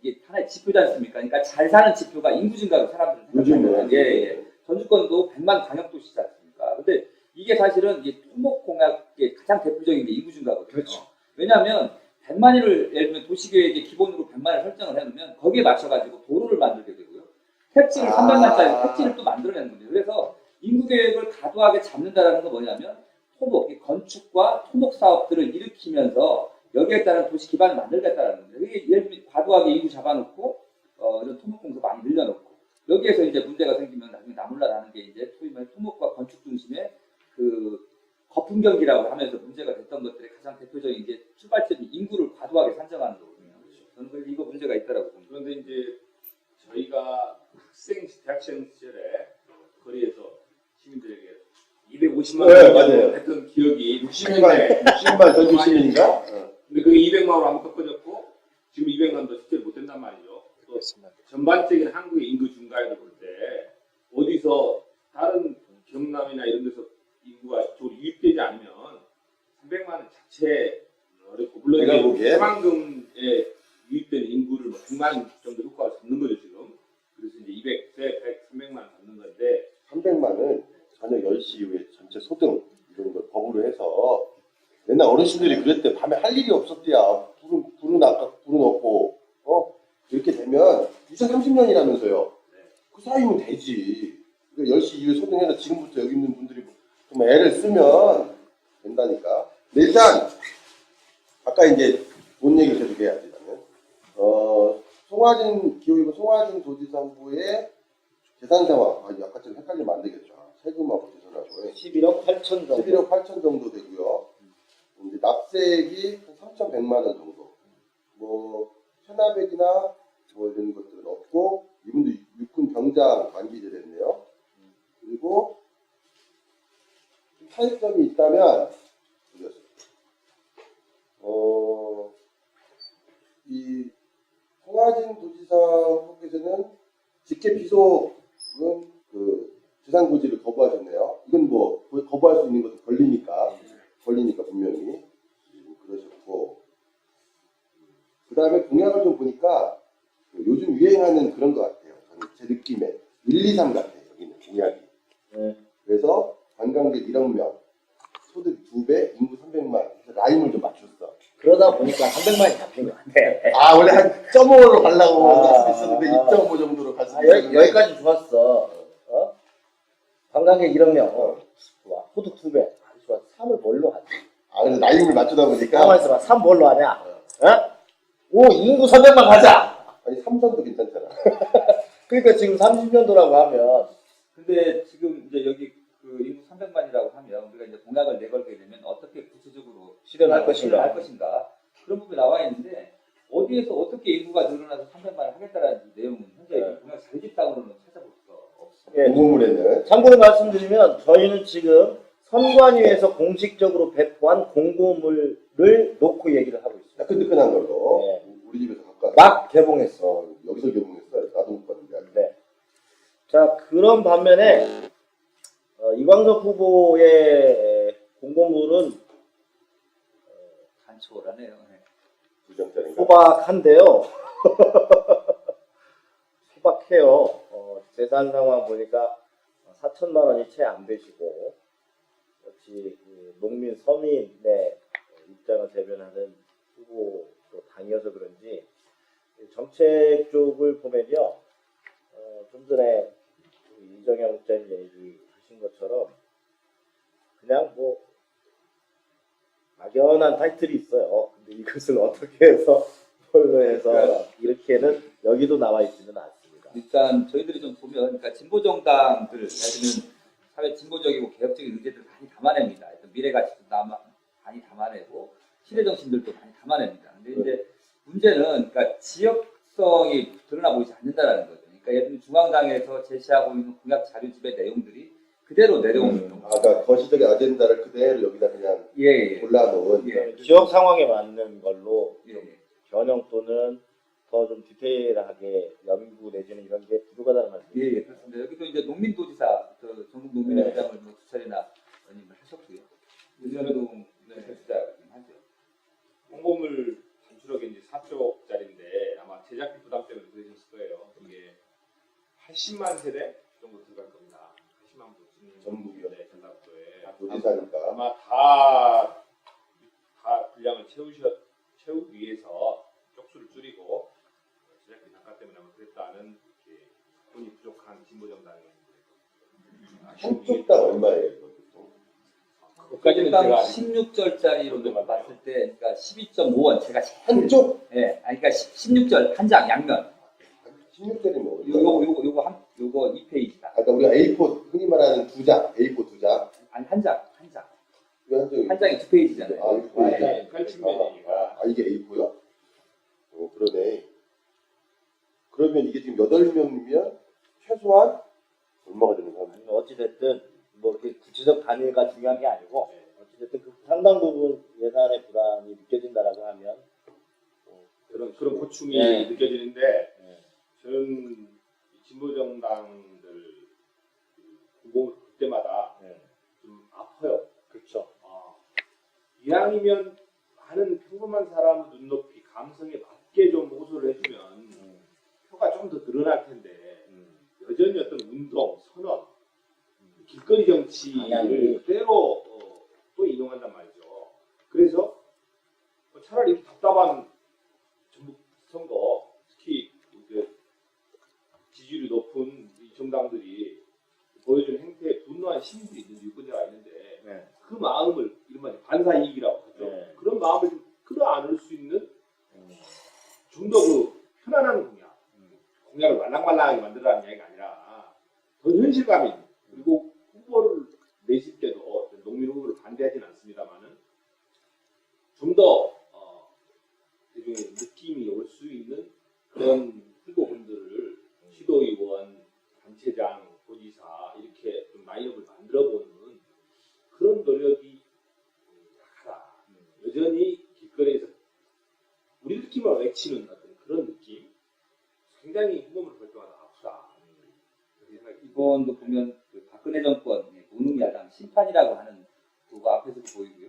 [SPEAKER 5] 이게 하나의 지표지 않습니까? 그러니까 잘 사는 지표가 인구 증가로 사람들은 생각하는 거예요. 예, 예. 전주권도 100만 광역도시지 않습니까? 근데 이게 사실은 이게 토목 공약의 가장 대표적인 게 인구 증가거든요.
[SPEAKER 3] 그렇죠.
[SPEAKER 5] 왜냐하면 100만을 예를 들면 도시계획의 기본으로 100만을 설정을 해놓으면 거기에 맞춰가지고 도로를 만들게 되고요. 택지를 300만짜리 택지를 또 만들어내는 겁니다. 그래서 인구 계획을 과도하게 잡는다라는 건 뭐냐면 토목, 건축과 토목 사업들을 일으키면서 여기에 따른 도시 기반을 만들겠다라는 겁니다. 이게 예를 들면 과도하게 인구 잡아놓고 이런 토목 공사 많이 늘려놓고 여기에서 이제 문제가 생기면 나중에 나몰라라는 게 이제 소위 말해 토목과 건축 중심의 그 거품 경기라고 하면서 문제가 됐던 것들의 가장 대표적인 이제 출발점이 인구를 과도하게 산정하는 거거든요. 저는 그래서 이거 문제가 있다라고 봅니다.
[SPEAKER 1] 그런데 이제 저희가 대학생 시절에 거리에서 시민들에게 250만
[SPEAKER 4] 네,
[SPEAKER 1] 원
[SPEAKER 4] 맞아요.
[SPEAKER 1] 했던 기억이
[SPEAKER 4] 60만, 60만 전주 시민인가?
[SPEAKER 1] 근데 그게 200만으로 한번 꺾어졌고 지금 200만도 실제로 못 된단 말이죠. 또 전반적인 한국의 인구 증가에도 볼 때 어디서 다른 경남이나 이런 데서 인구가 이쪽으로 유입되지 않으면 300만 자체 어렵고 물론
[SPEAKER 4] 내가 보기에
[SPEAKER 1] 새만금에 유입된 인구를 뭐 100만 정도 효과를 잡는 거죠 지금. 그래서 이제 200, 100, 300만 잡는 건데
[SPEAKER 4] 300만은 저녁 10시 이후에 전체 소등 이런 걸 법으로 해서 옛날 어르신들이 그랬대. 밤에 할 일이 없었대야. 불은 없고 이렇게 되면 2030년이라면서요. 그 사이면 되지. 10시 이후에 소등해서 지금부터 여기 있는 분들이 좀 애를 쓰면 된다니까. 근데 일단 아까 이제 돈 얘기 계속 해야지 나는. 송하진 기호이고 송하진 도지사 후보의 재산 상황. 아까 좀 헷갈리면 안 되겠죠. 세금하고 재산하고
[SPEAKER 3] 11억 8천 정도.
[SPEAKER 4] 11억 8천 정도 되고요. 이제 납세액이 한 3,100만 원 정도. 뭐 체납액이나 뭐 이런 것들은 없고 이분도 육군 병장 만기제 됐네요. 그리고 차이점이 있다면 이 송하진 도지사 후보께서는 직계 비속은 그 재산고지를 거부하셨네요. 이건 뭐 거부할 수 있는 것도 권리니까 분명히 그러셨고, 그 다음에 공약을 좀 보니까 요즘 유행하는 그런 것 같아요. 저는 제 느낌에 1, 2, 3 같아요. 여기는 공약이. 그래서 관광객 1억 명, 소득 2배, 인구 300만. 라임을 좀 맞췄어.
[SPEAKER 3] 그러다 보니까 300만이 잡힌 것 같아.
[SPEAKER 4] 아 원래 한 0.5로 가려고 할 수 있었는데 2.5 정도로 갈 수 있었는데
[SPEAKER 3] 여기까지 좋았어. 관광객 1억 명. 좋아. 소득 2배. 아주 좋아. 3을 뭘로 하지?
[SPEAKER 4] 그래서 라임을 맞추다 보니까
[SPEAKER 3] 가만히 있어봐. 3 뭘로 하냐? 5 인구 300만 가자.
[SPEAKER 4] 아니 삼선도 괜찮잖아.
[SPEAKER 3] 그러니까 지금 30년도라고 하면
[SPEAKER 5] 근데 지금 이제 여기 그 인구 300만이라고 하면 우리가 이제 공약을 내걸게 되면 어떻게 구체적으로
[SPEAKER 3] 실현할 것인가?
[SPEAKER 5] 그런 부분이 나와 있는데 어디에서 어떻게 인구가 늘어나서 300만을 하겠다라는 내용은 현재 공약 자료집당으로는 찾아볼 수가 없습니다.
[SPEAKER 3] 예.
[SPEAKER 4] 공고문에는
[SPEAKER 3] 참고로 말씀드리면 저희는 지금 선관위에서 공식적으로 배포한 공고물을 놓고 얘기를 하고 있습니다.
[SPEAKER 4] 따끈따끈한 걸로
[SPEAKER 3] 네.
[SPEAKER 4] 우리 집에서 갖고
[SPEAKER 3] 막 개봉했어.
[SPEAKER 4] 여기서 개봉했어. 나도 못 봤는데.
[SPEAKER 3] 네. 자, 그런 반면에 이광석 후보의 공고물은
[SPEAKER 5] 단초라네요. 네.
[SPEAKER 4] 2장짜리인가?
[SPEAKER 3] 소박한데요. 소박해요. 재산 상황 보니까 4천만 원이 채 안 되시고 역시 그 농민 서민의 입장을 대변하는 후보 또 당이어서 그런지 정책 쪽을 보면요. 좀 전에 이정현 국장님 얘기하신 것처럼 그냥 뭐 막연한 타이틀이 있어요. 근데 이것을 어떻게 해서 뭘로 해서 이렇게는 여기도 나와 있지는 않습니다.
[SPEAKER 5] 일단 저희들이 좀 보면, 그러니까 진보 정당들, 예를 들면 사회 진보적이고 개혁적인 의제들 많이 담아냅니다. 일단 미래 가치도 많이 담아내고 시대 정신들도 많이 담아냅니다. 근데 이제 문제는 그러니까 지역성이 드러나 보이지 않는다라는 거죠. 그러니까 예를 들면 중앙당에서 제시하고 있는 공약 자료집의 내용들이 그대로 내려오는 경우.
[SPEAKER 4] 그러니까 거시적인 아젠다를 그대로 여기다 그냥
[SPEAKER 5] 예.
[SPEAKER 4] 골라놓은
[SPEAKER 5] 예.
[SPEAKER 3] 지역 상황에 맞는 걸로
[SPEAKER 5] 예.
[SPEAKER 3] 변형 또는 더 좀 디테일하게 연구 내지는 이런 게 부족하다는 말씀이죠.
[SPEAKER 5] 예, 그렇습니다. 여기도 이제 농민도지사, 전국 농민회장을 뭐 2차례나 연임을 하셨고요. 예전에도 대표자 하죠.
[SPEAKER 1] 공고물 단축이 이제 4쪽짜리인데 아마 제작비 부담 때문에 그러셨을 거예요. 이게 80만 세대 정도 들어갈 겁니다. 80만 분
[SPEAKER 4] 전북이요?
[SPEAKER 1] 네, 전라도에
[SPEAKER 4] 도지사니까.
[SPEAKER 1] 아마 다 분량을 채우기 위해서 쪽수를 줄이고 제작비 단가 때문에 아마 그랬다는 돈이 부족한 진보 정당의
[SPEAKER 4] 한 쪽당 얼마예요? 이거 보통?
[SPEAKER 1] 그까지는
[SPEAKER 5] 일단
[SPEAKER 1] 제가
[SPEAKER 5] 16절짜리로 봤을 때, 그러니까 12.5원 제가 제일
[SPEAKER 4] 한쪽?
[SPEAKER 5] 예, 아니 그러니까 16절 한 장 양면.
[SPEAKER 4] 16짜리 뭐?
[SPEAKER 5] 요거 2페이지다.
[SPEAKER 4] 아까 우리가 A4 흔히 말하는 두 장, A4 두 장.
[SPEAKER 5] 아니 한 장.
[SPEAKER 4] 이거 한 장이.
[SPEAKER 5] 한 장에 2페이지잖아요.
[SPEAKER 4] 아, 이거
[SPEAKER 1] 네, 80면이니까
[SPEAKER 4] 이게 A4요? 그러네. 그러면 이게 지금 8명이면 최소한 얼마가 되는 거야?
[SPEAKER 3] 어찌됐든 뭐 이렇게 구체적 단위가 중요한 게 아니고 어찌됐든 그 상당 부분 예산의 부담이 느껴진다라고 하면
[SPEAKER 1] 그런 고충이
[SPEAKER 3] 네.
[SPEAKER 1] 느껴지는데
[SPEAKER 3] 네.
[SPEAKER 1] 저는 진보 정당들 공공 그때마다
[SPEAKER 3] 네.
[SPEAKER 1] 좀 아파요.
[SPEAKER 3] 그렇죠.
[SPEAKER 1] 이왕이면 많은 평범한 사람 눈높이 감성에 맞게 좀 호소를 해주면 표가 좀 더 늘어날 텐데 여전히 어떤 운동, 선언, 길거리 정치를
[SPEAKER 3] 방향이.
[SPEAKER 1] 그대로 또 인용한단 말이죠. 그래서 차라리 이렇게 답답한 전북 선거, 특히 지지율이 높은 이 정당들이 보여주는 행태에 분노한 시민들이 있는 유권자가 있는데
[SPEAKER 3] 네.
[SPEAKER 1] 그 마음을 이른바 반사이익이라고 하죠.
[SPEAKER 3] 네.
[SPEAKER 1] 그런 마음을 좀 끌어안을 수 있는 좀 더 그 편안한 공약을 말랑말랑하게 만들라는 이야기가 아니라 더 현실감 있는, 그리고 후보를 내실 때도 농민 후보를 반대하지는 않습니다만은 좀 더 대중의 느낌이 올 수 있는 그런 후보분들을 시도의원, 단체장, 도지사 이렇게 좀 라인업을 만들어보는 그런 노력이 약하다. 여전히 길거리에서 우리들끼리만 외치는 어떤 그런 느낌, 굉장히 후보를 발표하다 아프다.
[SPEAKER 5] 이번도 보면 그 박근혜 정권 노능야당 심판이라고 하는 그거 앞에서도 보이고요.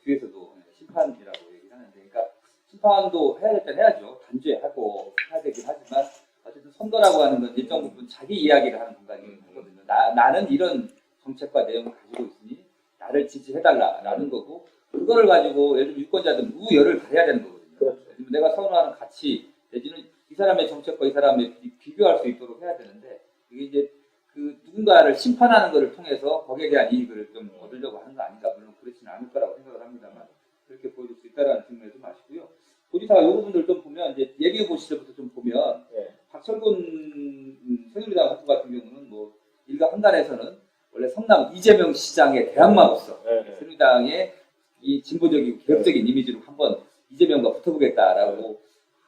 [SPEAKER 5] 뒤에서도 심판이라고 얘기를 하는데, 그러니까 심판도 해야 될 땐 해야죠. 단죄하고 해야 되긴 하지만 어쨌든 선거라고 하는 건 일정 부분 자기 이야기를 하는 공간이거든요. 나는 이런 정책과 내용을 가지고 있으니 나를 지지해달라라는 거고, 그거를 가지고 예를 들면 유권자들은 우열을 가려야 되는 거거든요.
[SPEAKER 3] 그렇죠.
[SPEAKER 5] 내가 선호하는 가치 내지는 이 사람의 정책과 이 사람의 비교할 수 있도록 해야 되는데, 이게 이제 그 누군가를 심판하는 것을 통해서 거기에 대한 이익을 좀 얻으려고 하는 거 아닌가. 물론 그렇지는 않을 거라고 생각을 합니다만 그렇게 보여줄 수 있다는 측면에서 좀 아시고요. 도지사 이 부분들 좀 보면 이제 예비 후보 시절부터 좀 보면 박철근 새누리당 후보 같은 경우는 뭐 일각한간에서는 원래 성남 이재명 시장의 대항마로서 새누리당의 이 진보적이고 개혁적인 이미지로 한번 이재명과 붙어보겠다라고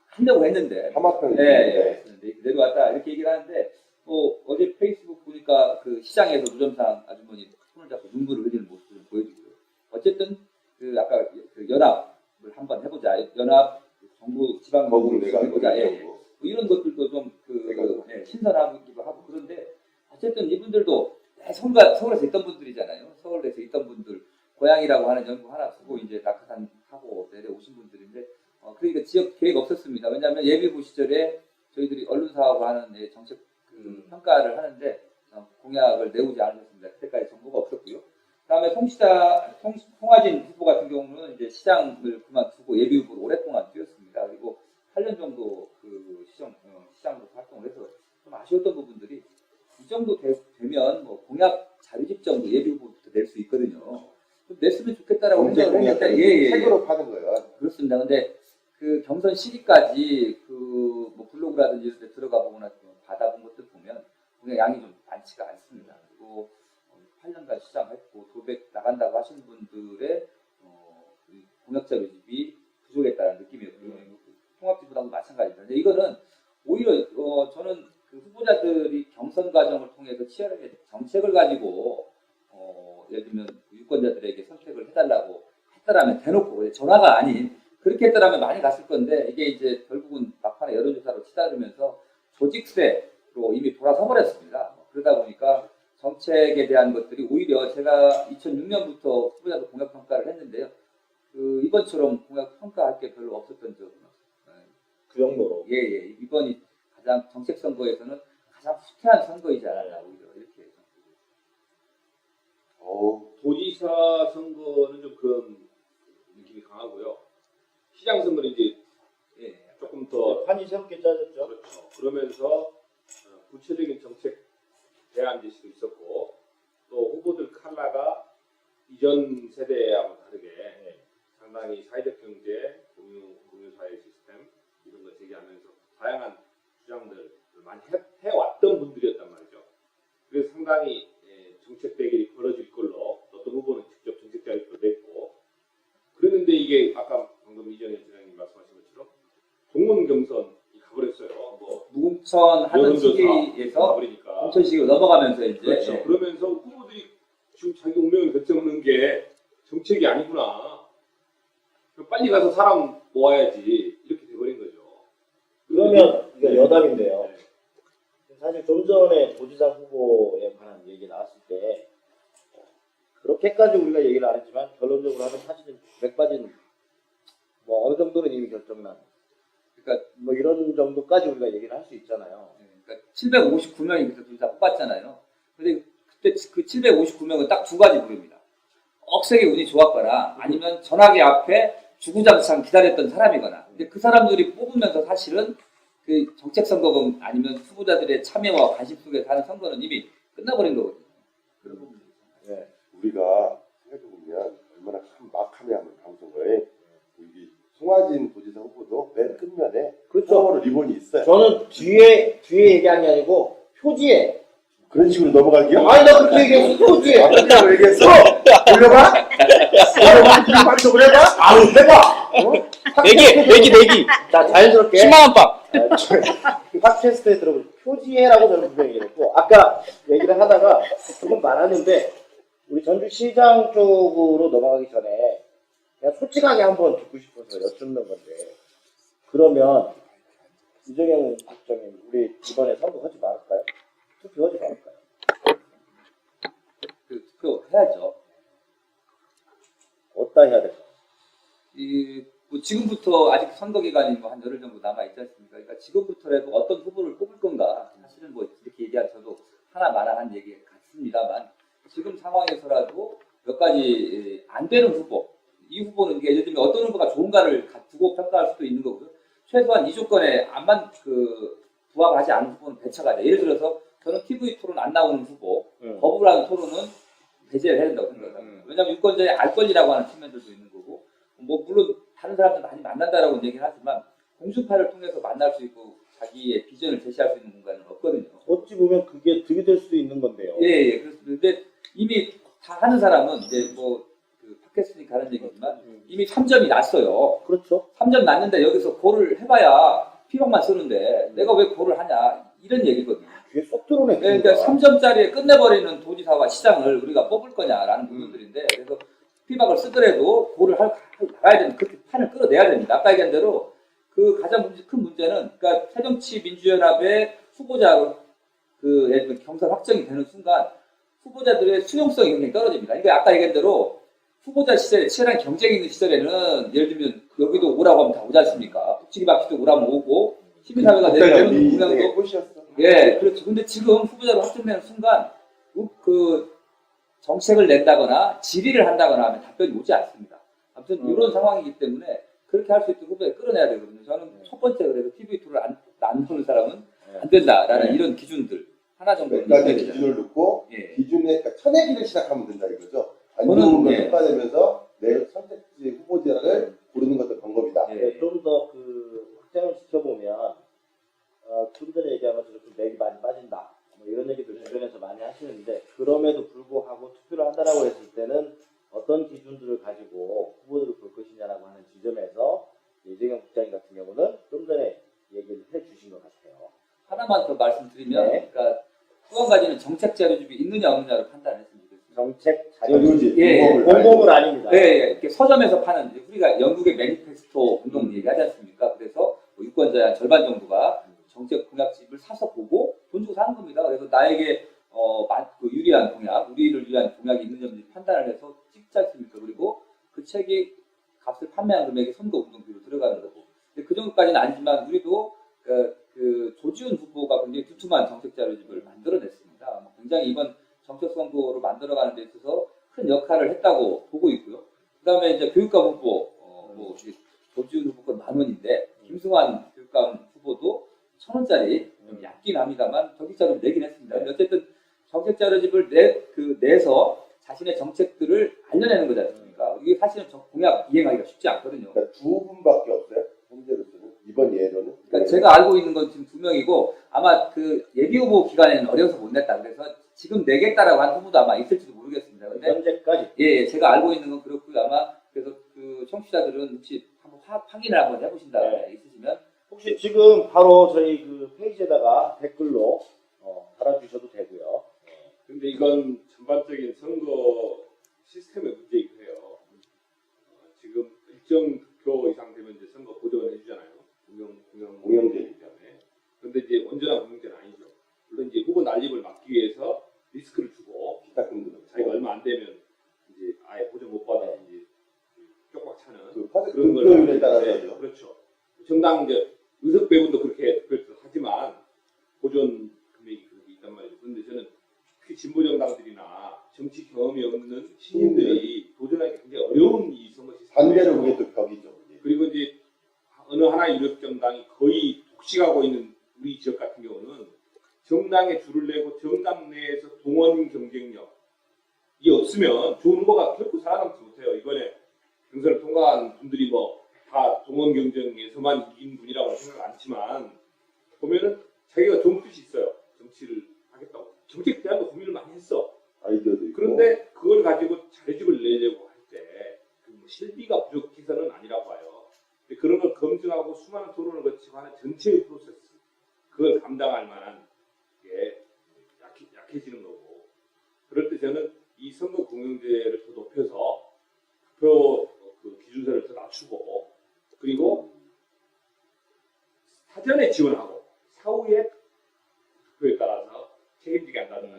[SPEAKER 5] 하려고 했는데
[SPEAKER 4] 하마평.
[SPEAKER 5] 네, 내려왔다 이렇게 얘기를 하는데, 뭐 어제 페이스북 보니까 시장에서 노점상 아주머니 손을 잡고 눈물을 흘리는 모습을 좀 보여주고요. 어쨌든 그 아까 그 연합을 한번 해보자. 연합 정부 지방
[SPEAKER 4] 거구를 내가
[SPEAKER 5] 해보자. 예, 예.
[SPEAKER 4] 고
[SPEAKER 5] 뭐 이런 것들도 좀 신선하기도 하고 그런데 어쨌든 이분들도 서울에서 있던 분들이잖아요. 서울에서 있던 분들 고향이라고 하는 연구 하나 쓰고 이제 낙하산 타고 내려오신 분들인데 그러니까 지역 계획 없었습니다. 왜냐하면 예비부 시절에 저희들이 언론사하고 하는 정책 평가를 하는데 공약을 내오지 않으셨습니다. 그때까지 정보가 없었고요. 그다음에 송하진 후보 같은 경우는 이제 시장을 그만두고 예비후보로 오랫동안 뛰었습니다. 그리고 8년 정도 그 시장으로 활동을 해서 좀 아쉬웠던 부분들이 이 정도 되면 뭐 공약 자료집 정도 예비후보부터 낼 수 있거든요. 좀 냈으면 좋겠다라고 생각을 했는데 예.
[SPEAKER 4] 책으로 파는 거예요.
[SPEAKER 5] 그렇습니다. 근데 그 경선 시기까지 그 뭐 블로그라든지 이런 데 들어가 보거나 받아본 것들 보면 공약 양이 좀 많지가 않습니다. 그리고 8년간 시장했고 도백 나간다고 하시는 분들의 공약 자료집이 부족했다는 느낌이었고요. 통합지부당도 마찬가지입니다. 근데 이거는 오히려 저는 그 후보자들이 경선 과정을 통해서 치열하게 정책을 가지고 예를 들면 유권자들에게 선택을 해달라고 했더라면 대놓고 전화가 아닌 그렇게 했더라면 많이 갔을 건데 이게 이제 결국은 막판에 여론조사로 치달으면서 조직세로 이미 돌아서 버렸습니다. 그러다 보니까 정책에 대한 것들이 오히려 제가 2006년부터 후보자들 공약 평가를 했는데요. 그 이번처럼 공약 평가할 게 별로 없었던 적은 없어요.
[SPEAKER 3] 그 정도로.
[SPEAKER 5] 예. 이번이 가장 정책 선거에서는 가장 후퇴한 선거이지 않았나 오히려 이렇게.
[SPEAKER 1] 도지사 선거는 좀 그런 느낌이 강하고요. 시장 선거는 이제 조금 더
[SPEAKER 3] 판이 새롭게 짜졌죠.
[SPEAKER 1] 그렇죠. 그러면서 구체적인 정책 대안 제시도 있었고 또 후보들 컬러가 이전 세대하고 다르게 상당히 사회적 경제, 공유사회 시스템 이런 거 제기하면서 다양한 주장들을 많이 해왔던 분들이었단 말이죠. 그래서 상당히 정책 대결이 벌어질 걸로 어떤 후보는 직접 정책 자료도 냈고 그랬는데 이게 아까 방금 이정현 지사님 말씀하신 것처럼 공원 경선이 가버렸어요. 뭐
[SPEAKER 5] 무공천 하던
[SPEAKER 1] 여론조사
[SPEAKER 5] 시기에서
[SPEAKER 1] 가버리니까
[SPEAKER 5] 공천 시기로 넘어가면서 이제
[SPEAKER 1] 그렇죠. 그러면서 후보들이 지금 자기 운명을 결정하는 게 정책이 아니구나. 그럼 빨리 가서 사람 모아야지 이렇게 돼버린 거죠.
[SPEAKER 3] 그러면 이거 여담인데요.
[SPEAKER 1] 네.
[SPEAKER 3] 사실 좀 전에 도지사 후보에 관한 얘기 나왔을 때 그렇게까지 우리가 얘기를 안 했지만 결론적으로 하면 사실은 맥빠진 뭐 어느 정도는 이미 결정난 그러니까 뭐 이런 정도까지 우리가 얘기를 할 수 있잖아요.
[SPEAKER 5] 그러니까 759명이 그때 도지사 뽑았잖아요. 근데 그때 그 759명은 딱 두 가지 부릅니다. 억세게 운이 좋았거나 아니면 전화기 앞에 주구장창 기다렸던 사람이거나. 근데 그 사람들이 뽑으면서 사실은 그 정책 선거건 아니면 후보자들의 참여와 관심 속에 가는 선거는 이미 끝나버린 거거든요. 그런 부분들이.
[SPEAKER 3] 네.
[SPEAKER 4] 우리가 생각해보면 얼마나 막하게 하면 방송을 우리 송하진 도지사 후보도 맨 끝면에
[SPEAKER 3] 그렇죠.
[SPEAKER 4] 서로 리본이 있어요.
[SPEAKER 3] 저는 뒤에 얘기한 게 아니고 표지에.
[SPEAKER 4] 그런 식으로 넘어갈게요?
[SPEAKER 3] 아니 나 그렇게 얘기했어. 표지에.
[SPEAKER 4] 어떻게 얘기했어? 돌려봐? 돌려봐? 방송을 해봐? 아우 해봐!
[SPEAKER 3] 내기. 자 자연스럽게.
[SPEAKER 2] 10만원 빵.
[SPEAKER 3] 팟캐스트에 들어보면 표지에라고 저는 분명히 얘기했고 아까 얘기를 하다가 조금 많았는데 우리 전주시장 쪽으로 넘어가기 전에 그냥 솔직하게 한번 듣고 싶어서 여쭙는 건데 그러면 이정현 국장님 우리 이번에 선거하지 말을까요? 투표하지 말을까요?
[SPEAKER 5] 투표 해야죠.
[SPEAKER 3] 어디다 해야 될까요?
[SPEAKER 5] 뭐 지금부터 아직 선거 기간이 뭐 한 열흘 정도 남아 있지 않습니까? 그러니까 지금부터라도 어떤 후보를 뽑을 건가 사실은 뭐 이렇게 얘기한 저도 하나마나한 얘기 같습니다만 지금 상황에서라도 몇 가지 안 되는 후보 이 후보는 이게 예를 들면 어떤 후보가 좋은가를 두고 평가할 수도 있는 거고요. 최소한 이 조건에 부합하지 않은 후보는 배척하자. 예를 들어서 저는 TV 토론 안 나오는 후보 거부라는 토론은 배제를 해야 된다고 생각합니다. 왜냐하면 유권자의 알 권리라고 하는 측면들도 있는 거고 뭐 물론 다른 사람들 많이 만난다라고 얘기를 하지만 공수파를 통해서 만날 수 있고 자기의 비전을 제시할 수 있는 공간은 없거든요.
[SPEAKER 3] 어찌 보면 그게 득이 될 수도 있는 건데요.
[SPEAKER 5] 예. 그런데 이미 다 하는 사람은 이제 그 팟캐스트니까 하는 얘기지만 이미 3점이 났어요.
[SPEAKER 3] 그렇죠.
[SPEAKER 5] 3점 났는데 여기서 고를 해봐야 피박만 쓰는데 내가 왜 고를 하냐 이런 얘기거든요.
[SPEAKER 3] 귀에 쏙 들어오네.
[SPEAKER 5] 네, 그러니까 3점짜리에 끝내버리는 도지사와 시장을 우리가 뽑을 거냐라는 부분들인데, 그래서 피박을 쓰더라도 그거를 나가야 되는, 그렇게 판을 끌어내야 됩니다. 아까 얘기한 대로 그 가장 큰 문제는, 그러니까 새정치민주연합의 후보자 예를 들면 경선 확정이 되는 순간 후보자들의 수용성이 굉장히 떨어집니다. 그러니까 아까 얘기한 대로 후보자 시절에 치열한 경쟁이 있는 시절에는 예를 들면 여기도 오라고 하면 다 오지 않습니까? 북치기 박치도 오라면 오고 시민사회가 내려오는 동향도
[SPEAKER 4] 꽃이었어.
[SPEAKER 5] 예, 그렇죠. 근데 지금 후보자로 확정되는 순간 그 정책을 낸다거나 질의를 한다거나 하면 답변이 오지 않습니다. 아무튼 이런 상황이기 때문에 그렇게 할 수 있도록 후보에 끌어내야 되거든요. 저는 첫 번째 그래도 TV 토를 안 보는 사람은 안 된다라는 이런 기준들 하나 정도는
[SPEAKER 4] 몇 가지
[SPEAKER 5] 있어야 되잖아요.
[SPEAKER 4] 기준을 놓고
[SPEAKER 5] 예.
[SPEAKER 4] 기준에 그러니까 천내기를 시작하면 된다 이거죠. 안
[SPEAKER 5] 저는,
[SPEAKER 4] 좋은 걸
[SPEAKER 5] 예.
[SPEAKER 4] 촉과내면서 내 선택지 후보자를 고르는 것도 방법이다.
[SPEAKER 5] 예.
[SPEAKER 3] 좀 더 그 확장을 시켜보면 좀 전에 얘기한 것처럼 좀 맥이 많이 빠진다. 뭐 이런 얘기들 주변에서 많이 하시는데 그럼에도 불구하고 투표를 한다라고 했을 때는 어떤 기준들을 가지고 후보들을 볼 것이냐라고 하는 지점에서 이재경 국장님 같은 경우는 좀 전에 얘기를 해주신 것 같아요.
[SPEAKER 5] 하나만 더 말씀드리면,
[SPEAKER 3] 네.
[SPEAKER 5] 그러니까 또 한 가지는 정책 자료집이 있느냐 없느냐를 판단했으면 좋겠습니다.
[SPEAKER 3] 정책 자료집
[SPEAKER 4] 자료집
[SPEAKER 5] 예,
[SPEAKER 3] 공범은 아닙니다.
[SPEAKER 5] 예, 예. 이렇게 서점에서 파는, 이제 우리가 영국의 매니페스토 운동 얘기하지 않습니까? 그래서 뭐 유권자의 한 절반 정도가 정책 공약집을 사서 보고 돈 주고 사는 겁니다. 그래서 나에게 유리한 공약, 우리를 위한 공약이 있는지 없는지 판단을 해서 찍지 않습니까? 그리고 그 책이 값을 판매한 금액이 선거 운동비로 들어가는 거고. 근데 그 정도까지는 아니지만 우리도 그 조지훈 후보가 굉장히 두툼한 정책 자료집을 만들어냈습니다. 굉장히 이번 정책 선거로 만들어가는 데 있어서 큰 역할을 했다고 보고 있고요. 그다음에 이제 교육감 후보, 뭐 조지훈 후보가 10,000원인데 김승환 교육감 후보도 1,000원짜리 좀 얕긴 합니다만 정책 자료를 내긴 했습니다. 근데 어쨌든 정책 자료집을 내서 자신의 정책들을 알려내는 거지 않습니까? 이게 사실은 공약 이행하기가 쉽지 않거든요.
[SPEAKER 4] 그러니까 두 분밖에 없어요. 현재로서는 이번 예로는.
[SPEAKER 5] 그러니까 제가 알고 있는 건 지금 2명이고 아마 그 예비 후보 기간에는 어려서 못 냈다. 그래서 지금 내겠다라고 한 후보도 아마 있을지도 모르겠습니다. 근데
[SPEAKER 3] 현재까지
[SPEAKER 5] 예, 제가 알고 있는 건 그렇고요. 아마 그래서 그 청취자들은 혹시 한번 확인을 한번 해보신다 있으시면
[SPEAKER 3] 혹시 지금 바로 저희 그 페이지에다가 댓글로 달아주셔도 되고요.
[SPEAKER 1] 근데 이건 전반적인 선거 시스템의 문제이기도 해요. 지금 일정 득표 이상 되면 이제 선거 보조를 해주잖아요. 공영제이기 때문에. 그런데 이제 온전한 공영제는 아니죠. 물론 이제 후보 난입을 막기 위해서 리스크를 주고
[SPEAKER 4] 기타금도
[SPEAKER 1] 자기가 얼마 안 되면 이제 아예 보전 못 받아든지 쪽박 차는
[SPEAKER 4] 그
[SPEAKER 1] 그런 걸
[SPEAKER 4] 득표율에
[SPEAKER 1] 하는데,
[SPEAKER 4] 따라서죠.
[SPEAKER 1] 그렇죠. 정당 이제 의석 배분도 그렇게 하지만 보존 금액이 그렇게 있단 말이죠. 그런데 저는 특히 진보 정당들이나 정치 경험이 없는 시민들이 도전하기 굉장히 어려운 이 선거 시스템.
[SPEAKER 4] 반대로 그게 또 벽이죠.
[SPEAKER 1] 그리고 이제 어느 하나의 유력 정당이 거의 독식하고 있는 우리 지역 같은 경우는 정당에 줄을 내고 정당 내에서 동원 경쟁력이 없으면 좋은 후보가 결코 살아남지 못해요. 이번에 경선을 통과한 분들이 뭐 다 동원 경쟁에서만 이긴 분이라고 생각 않지만 보면은 자기가 좋은 뜻이 있어요. 정치를 하겠다고. 정책에 대한 거 고민을 많이 했어.
[SPEAKER 4] 아이디어도 있고.
[SPEAKER 1] 그런데 그걸 가지고 자료집을 내려고 할 때 뭐 실비가 부족해서는 아니라고 봐요. 근데 그런 걸 검증하고 수많은 토론을 거치고 하는 전체의 프로세스, 그걸 감당할 만한 게 약해지는 거고. 그럴 때 저는 이 선거 공영제를 더 높여서 투표 그 기준서를 더 낮추고, 그리고 사전에 지원하고 사후에 투표에 따라서 책임지게 한다든가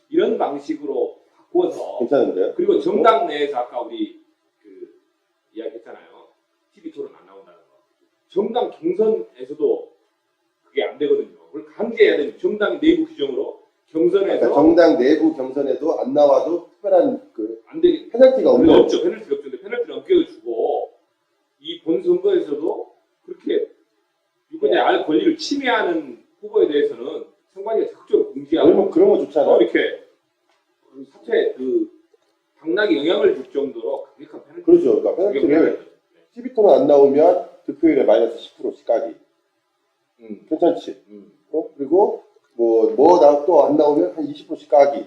[SPEAKER 1] 이런 방식으로 바꿔서.
[SPEAKER 4] 괜찮은데요?
[SPEAKER 1] 그리고 정당 내에서 아까 우리 그 이야기했잖아요. TV 토론 안 나온다는 거. 정당 경선에서도 그게 안 되거든요. 그걸 강제해야 됩니다. 정당 내부 규정으로 경선에서
[SPEAKER 4] 그러니까 정당 내부 경선에도 안 나와도 특별한 그
[SPEAKER 1] 안 되게
[SPEAKER 4] 페널티가 없는
[SPEAKER 1] 없죠. 페널티가 없죠. 근데 페널티를 엄격해주고 이 본선거에서도 그렇게 유권자의 알 권리를 침해하는 후보에 대해서는 선관위가 적극적으로 공지하고
[SPEAKER 4] 그런 거 좋잖아.
[SPEAKER 1] 이렇게 사퇴 당락에 영향을 줄 정도로 강력한 페널티.
[SPEAKER 4] 그렇죠. 그러니까 페널티를 TV 토론 안 나오면 득표율에 마이너스 10% 까기. 괜찮지. 그리고 또 안 나오면 한 20%씩 까기.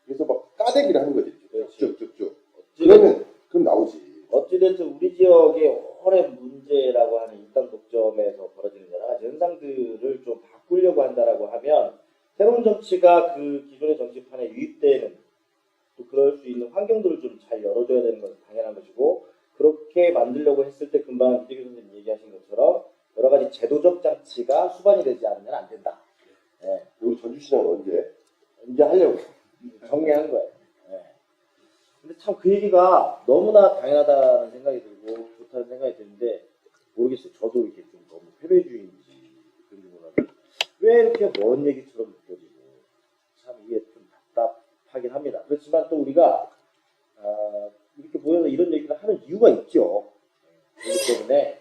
[SPEAKER 4] 그래서 막 까대기를 하는 거지. 쭉쭉쭉. 그럼 나오지.
[SPEAKER 3] 어찌됐든 우리 지역의 오랜 문제라고 하는 입당 독점에서 벌어지는 여러 가지 현상들을 좀 바꾸려고 한다라고 하면 새로운 정치가 그 기존의 정치판에 유입되는 또 그럴 수 있는 환경들을 좀 잘 열어줘야 되는 것은 당연한 것이고 그렇게 만들려고 했을 때 금방 이재규 선생님 얘기하신 것처럼 여러 가지 제도적 장치가 수반이 되지 않으면 안 된다. 예.
[SPEAKER 4] 우리 전주시장은 언제?
[SPEAKER 3] 이제 하려고 정리한 거예요. 예. 근데 참 그 얘기가 너무나 당연하다는 생각이 들고 좋다는 생각이 드는데 모르겠어요. 저도 이렇게 좀 너무 패배주의인지 그런지 몰라도 왜 이렇게 먼 얘기처럼 느껴지고 참 이게 좀 답답하긴 합니다. 그렇지만 또 우리가 이렇게 모여서 이런 얘기를 하는 이유가 있죠. 그렇기 때문에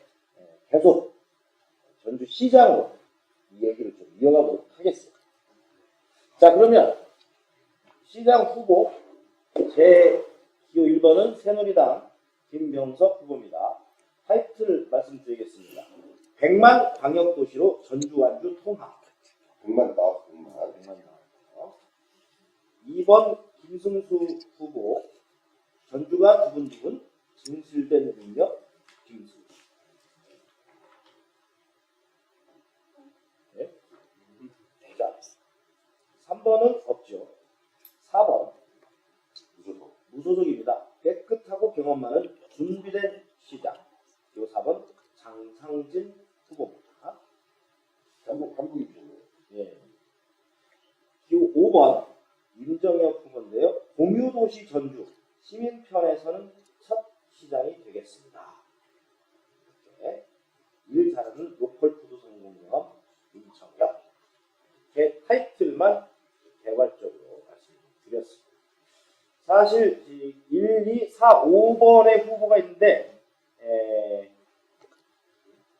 [SPEAKER 3] 계속 전주시장으로 이 얘기를 좀 이어가도록 하겠습니다. 자, 그러면 시장 후보 제 기호 1번은 새누리당 김병석 후보입니다. 타이틀 말씀드리겠습니다. 100만 광역도시로 전주 완주 통합.
[SPEAKER 4] 100만 나왔어, 100만.
[SPEAKER 3] 100만 나왔어요. 2번 김승수 후보 전주가 두근두근 진실된 능력 김수. 네. 자, 3번은 없죠. 4번
[SPEAKER 4] 무소속.
[SPEAKER 3] 무소속입니다. 깨끗하고 경험 많은 준비된 시장. 그리고 4번 장상진 후보입니다.
[SPEAKER 4] 한국이잖아요.
[SPEAKER 3] 예. 기호 5번 임정혁 후보인데요. 공유도시 전주 시민편에서는 첫 시장이 되겠습니다. 이렇게 일 잘하는 로컬푸드 성공 경험 임정혁. 제 타이틀만 개괄적으로 말씀드렸습니다. 사실 1, 2, 4, 5번의 후보가 있는데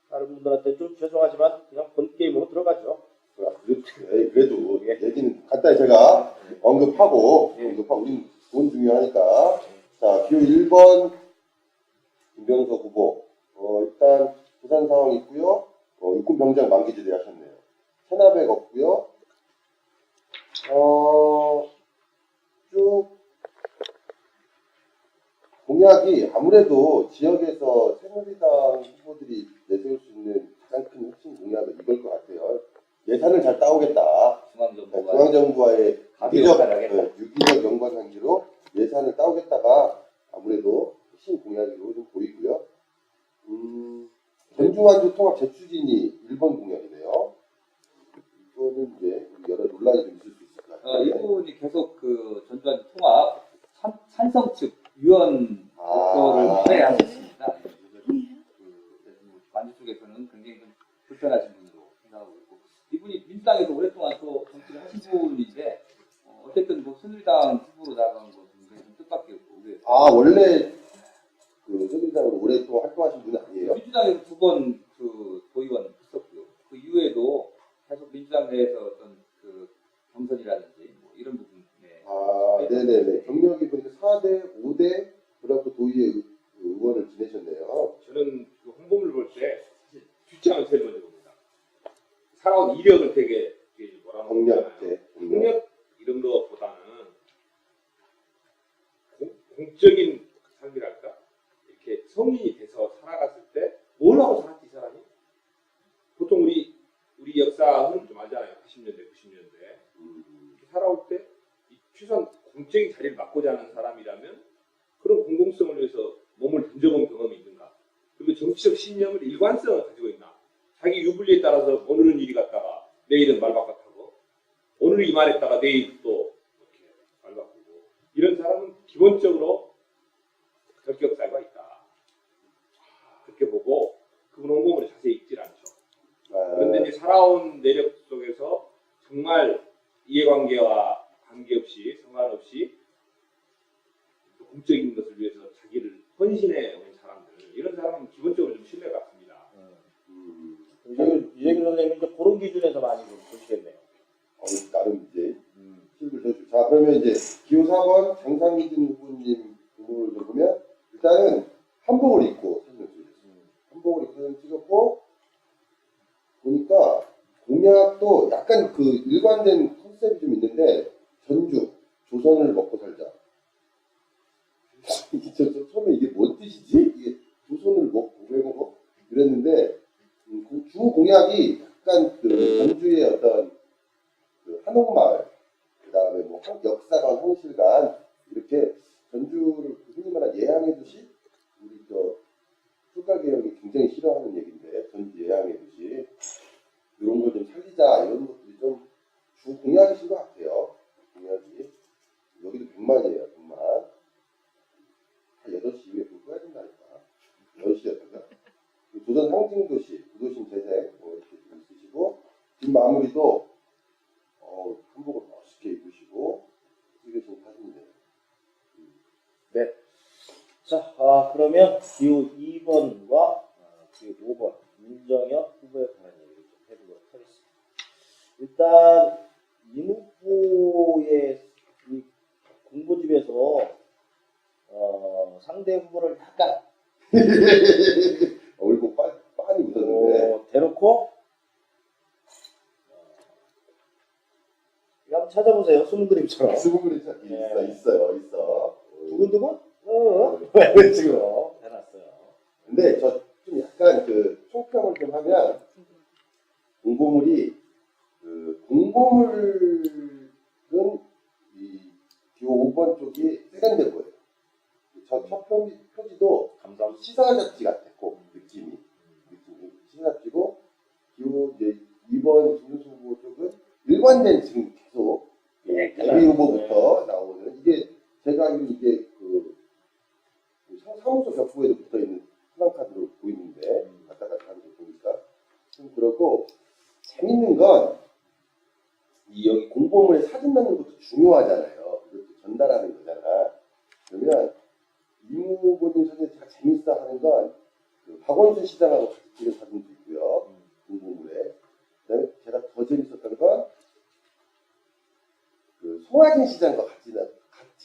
[SPEAKER 3] 다른 분들한테 좀 죄송하지만 그냥 본 게임으로 들어가죠.
[SPEAKER 4] 그래도 얘기는 간단히 제가 언급하고 우린 돈 중요하니까. 자, 기호 1번 김병석 후보. 일단 부산 상황 있고요. 육군 병장 만기제대 하셨네요. 체납액 없고요. 쭉 공약이 아무래도 지역에서 새누리당 후보들이 내세울 수 있는 가장 큰 핵심 공약은 이걸 것 같아요. 예산을 잘 따오겠다. 중앙정부와의 유기적 연관 관계로 예산을 따오겠다가 아무래도 핵심 공약으로 좀 보이고요. 전주완주 통합 재추진이 1번 공약이네요. 이거는 이제 여러 논란이 좀 있을 수 있을 것 같아요.
[SPEAKER 5] 이분이 계속 그 전주완주 통합 찬성 측 위원 목표를 플레이하셨습니다. 완주 쪽에서는 굉장히 좀 불편하신 분으로 생각하고 있고 이분이 민주당에서 오랫동안 또 정치를 하신 분인데 어쨌든 뭐 새누리당 후보로 나간 거 굉장히 좀 뜻밖이었고
[SPEAKER 4] 원래 그 새누리당으로 오랫동안 활동하신 분은 아니에요?
[SPEAKER 5] 민주당에서 2번 그 도의원 했었고요. 그 이후에도 계속 민주당 내에서 어떤 그 경선이라든지 뭐 이런 부분에
[SPEAKER 4] 네네네. 경력이 보니까 4대, 5대 그리고 도의회 의원을 지내셨네요.
[SPEAKER 1] 저는 그 홍보물 볼 때 사실 뒷장을 제일 먼저 봅니다. 살아온 이력을 되게 뭐라
[SPEAKER 4] 경력제.
[SPEAKER 1] 경력 이런 것보다는 공적인 삶이랄까 이렇게 성인이 돼서 살아갔을 때 뭘 하고 살았지 이 사람이? 보통 우리 역사는 좀 알잖아요. 80년대, 90년대 살아올 때 최소한 공적인 자리를 맡고자 하는 사람이라면 그런 공공성을 위해서 몸을 던져본 경험이 있는가? 그리고 정치적 신념을 일관성을 가지고 있나? 자기 유불리에 따라서 오늘은 이리 갔다가 내일은 말 바꿨다고 오늘 이 말했다가 내일 또 이렇게 말 바꾸고 이런 사람은 기본적으로 결격사유가 있다. 그렇게 보고 그분 홍보물에 자세히 읽질 않죠. 그런데 이제 살아온 내력 속에서 정말 이해관계와 관계없이 상관없이 공적인 것을 위해서 자기를 헌신해 온 사람들 이런 사람은 기본적으로 좀 신뢰가 큽니다.
[SPEAKER 3] 이재규 선생님은 이제 그런 기준에서 많이 좀 보시겠네요.
[SPEAKER 4] 나름 이제 힘을 더 주. 자, 그러면 이제 기호 4번 장상진 후보님 후보를 좀 보면 일단은 한복을 입고 사진을 찍었어요. 한복을 입고 사진 찍었고 보니까 공약도 약간 그 일관된 컨셉이 좀 있는데 전주 조선을 먹고 살자. 저 처음에 이게 뭔 뜻이지? 이게 조선을 먹고 왜 먹어? 이랬는데 주 공약이 약간 그 전주의 어떤 그 그 한옥마을, 그 다음에 뭐 역사관, 홍실관 이렇게 전주를 흔히 말하는 예향의 도시, 우리 저 출가개혁이 굉장히 싫어하는 얘기인데 전주 예향의 도시 이런 걸 좀 살리자 이런 것들이 좀 주 공약이신 것 같아요. 공약이 여기도 100만이에요. 100만. 한 8시 이후에 불 꺼야 된다니까. 10시였던가. 조선 상징도시, 구도심 재생 뭐 이렇게 좀 있으시고 뒷마무리도 한복을 멋있게 입으시고 찍으신 사진이네요.
[SPEAKER 3] 네. 자, 그러면 기호 2번과 기호 5번 윤정혁 후보에 관한 얘기를 좀 해보도록 하겠습니다. 일단 임 후보의 이 공보집에서 상대 후보를 약간
[SPEAKER 4] 얼굴 빤히 묻었는데
[SPEAKER 3] 대놓고 한번 찾아보세요. 숨은 그림처럼.
[SPEAKER 4] 수분 그림 찾기
[SPEAKER 3] 네.
[SPEAKER 4] 있어.
[SPEAKER 3] 두근두근? 이런 식으로 해놨어요.
[SPEAKER 4] 근데 저 좀 약간 그 총평을 좀 하면 공보물이 그 공보물은 이 기호 5번 쪽이 세련돼 보여요. 저 첫 표지도
[SPEAKER 3] 감사합니다.
[SPEAKER 4] 시사 잡지 같았고 느낌이 시사 잡지고 기호 이제 2번 김준수 후보 쪽은 일관된 지금 계속 예비 후보부터 나오는 이게 제가 알기로 이게 그 사무소 벽부에도 붙어 있는 플랜카드로 보이는데 갔다 갔다 하는 거 보니까 좀 그렇고 재밌는 건 이 여기 공보물에 사진 넣는 것도 중요하잖아요. 이것도 전달하는 거잖아. 그러면 이모 후보님 사진 다 재밌어 하는 건 그 박원순 시장하고 같이 찍은 사진도 있고요. 공보물에. 그다음에 제가 더 재밌었던 건 그 송하진 시장과 같이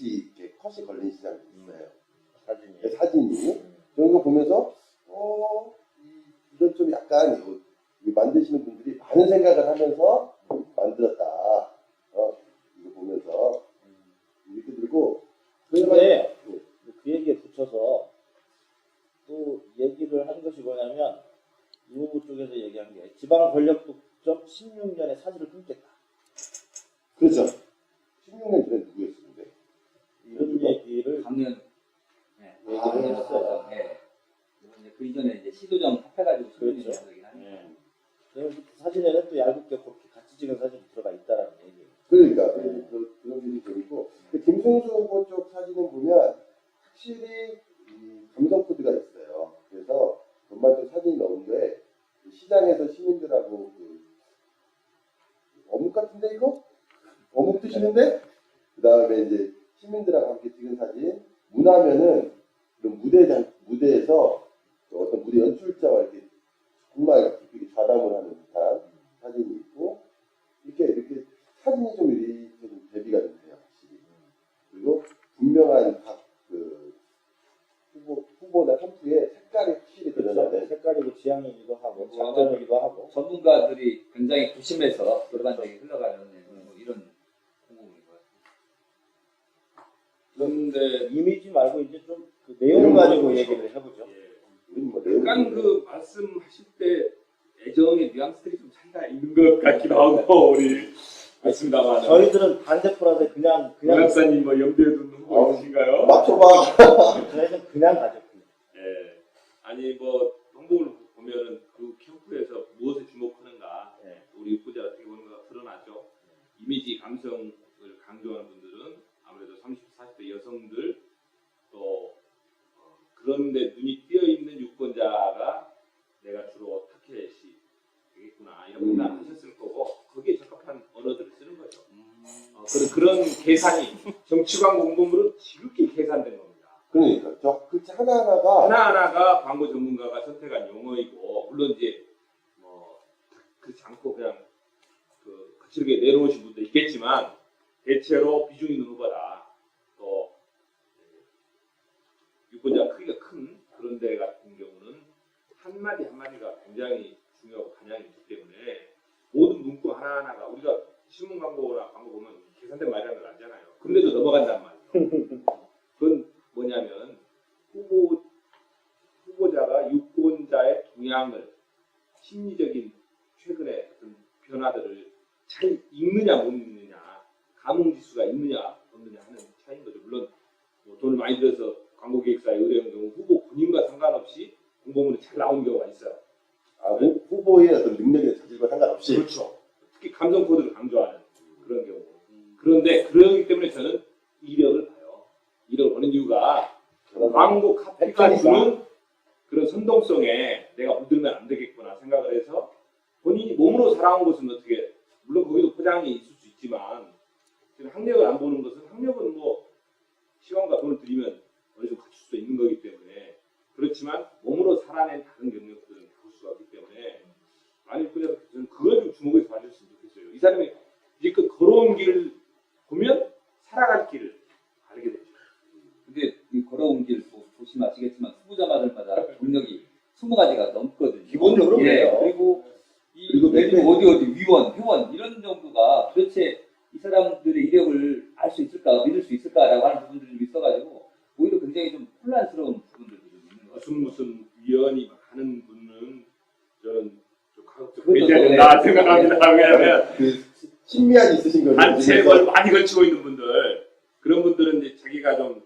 [SPEAKER 4] 이렇게 컷이 걸린 시장도 있어요.
[SPEAKER 3] 사진이.
[SPEAKER 4] 사진이. 저런 거 보면서 이건 좀 약간 이 만드시는 분들이 많은 생각을 하면서 만들었다. 이거 보면서 이렇게 들고
[SPEAKER 3] 근데 그 얘기에 붙여서 또 얘기를 한 것이 뭐냐면 이 후보 쪽에서 얘기한 게 지방 권력 독점 16년의 사지를 끊겠다.
[SPEAKER 4] 그렇죠. 16년 전에 누구였었는데?
[SPEAKER 3] 이런 얘기를
[SPEAKER 5] 강연
[SPEAKER 3] 얘기를 했어요.
[SPEAKER 5] 네. 그 이전에 이제 시도정 합해가지고
[SPEAKER 3] 그렇죠.
[SPEAKER 5] 거긴 한데.
[SPEAKER 3] 그 사진에는 또 얇게 그렇게 같이 찍은 사진이 들어가 있다라는 얘기.
[SPEAKER 4] 그러니까 그런 일이 재밌고 김승수 후보 쪽 사진을 보면 확실히 이 감성 코드가 있어요. 그래서 전반적 사진이 나오는데 시장에서 시민들하고 어묵 같은데 이거? 어묵 드시는데? 그 다음에 이제 시민들하고 함께 찍은 사진 문화면은 그런 무대에서 어떤 무대 연출자와 이렇게 정말 깊게 좌담을 하는 듯한 사진이 있고 이렇게 사진이 좀 이렇게 좀 대비가 좀 돼요, 확실히. 그리고 분명한 각 그 후보나 캠프의 색깔이 확실히 드러나는
[SPEAKER 3] 색깔이고 지향이기도 하고
[SPEAKER 5] 그리고
[SPEAKER 3] 장점이기도 하고.
[SPEAKER 5] 전문가들이 굉장히 구심해서 일반적인 흘러가는 뭐 이런 공공인 것 같아요.
[SPEAKER 1] 그런데
[SPEAKER 3] 이미지 말고 이제 좀 그 내용 가지고 얘기를 해보죠.
[SPEAKER 4] 우린 뭐 내용이
[SPEAKER 1] 약간 그 말씀하실 때 애정의 뉘앙스들이 좀 차이가 있는 것 같기도 하고 우리 맞습니다만
[SPEAKER 3] 저희들은 반대표라서 그냥
[SPEAKER 1] 박사님 뭐 염두에 두는 후보 있으신가요?
[SPEAKER 4] 맞춰봐.
[SPEAKER 3] 저희는 그냥 가죠.
[SPEAKER 1] 예. 아니 뭐 홍보를 보면은 그 캠프에서 무엇에 주목하는가 우리 후보자 어떻게 보는가 드러나죠. 이미지 감성을 강조하는 분들은 아무래도 30, 40대 여성들 또 그런데 눈이 띄어 있는 유권자가 내가 주로 타켓이 되겠구나 이런 판단을 하셨을 거고 거기에 적합한 언어들을 쓰는 거죠. 그런 계산이 정치광 공보물은 지극히 계산된 겁니다.
[SPEAKER 4] 그러니까 저 글자 하나하나가
[SPEAKER 1] 하나하나가 광고 전문가가 선택한 용어이고 물론 이제 뭐 그렇지 않고 그냥 그 거칠게 내놓으신 분도 있겠지만 대체로 비중 있는 후보다 또 유권자 크기가 큰 그런 데 같은 경우는 한마디 한마디가 굉장히 중요하고 반향이 있기 때문에 모든 문구 하나하나가 우리가 신문 광고나 광고 보면 계산된 말이라는 걸 알잖아요. 근데도 넘어간단 말이에요. 그건 뭐냐면 후보자가 유권자의 동향을 심리적인 최근의 어떤 변화들을 잘 읽느냐 못 감흥지수가 있느냐 없느냐 하는 차이인 거죠. 물론 뭐 돈을 많이 들여서 광고기획사에 의뢰한 경우 후보 본인과 상관없이 공보문이 잘 나오는 경우가 있어요.
[SPEAKER 4] 후보의 어떤 능력이나 자질과 상관없이.
[SPEAKER 1] 그렇죠. 특히 감성 코드를 강조하는 그런 경우. 그런데 그러기 때문에 저는 이력을 봐요. 이력을 보는 이유가 광고 카피가 주는 그런 선동성에 내가 물들면 안 되겠구나 생각을 해서 본인이 몸으로 살아온 것은 어떻게 물론 거기도 포장이 있을 수 있지만 지금 학력을 안 보는 것은 학력은 뭐 시간과 돈을 들이면 어느 정도 갖출 수 있는 거기 때문에 그렇지만 몸으로 살아낸 다른 경력들은 볼 수가 없기 때문에 만일 그래서 저는 그걸 좀 주목해서 봐줬으면 좋겠어요. 이 사람이 이제껏 걸어온 길을 보면 살아갈 길을 알게 되죠.
[SPEAKER 5] 근데 이 걸어온 길 보시면 아시겠지만 후보자마다 경력이 20가지가 넘거든요.
[SPEAKER 3] 기본적으로
[SPEAKER 5] 예,
[SPEAKER 3] 그래요.
[SPEAKER 5] 그리고
[SPEAKER 4] 그리고
[SPEAKER 5] 어디 위원, 회원 이런 정도가 도대체 이 사람들의 이력을 알 수 있을까, 믿을 수 있을까라고 하는 부분들이 좀 있어가지고 오히려 굉장히 좀 혼란스러운 부분들도 좀 있는 것 같아요.
[SPEAKER 1] 무슨 위원이 많은 분은 저는 좀 가급적
[SPEAKER 5] 그것도
[SPEAKER 1] 배제해야
[SPEAKER 5] 또,
[SPEAKER 1] 된다
[SPEAKER 5] 네.
[SPEAKER 1] 생각합니다. 왜냐하면
[SPEAKER 4] 그 신미안이 있으신 거죠.
[SPEAKER 1] 단체를 많이 걸치고 있는 분들 그런 분들은 이제 자기가 좀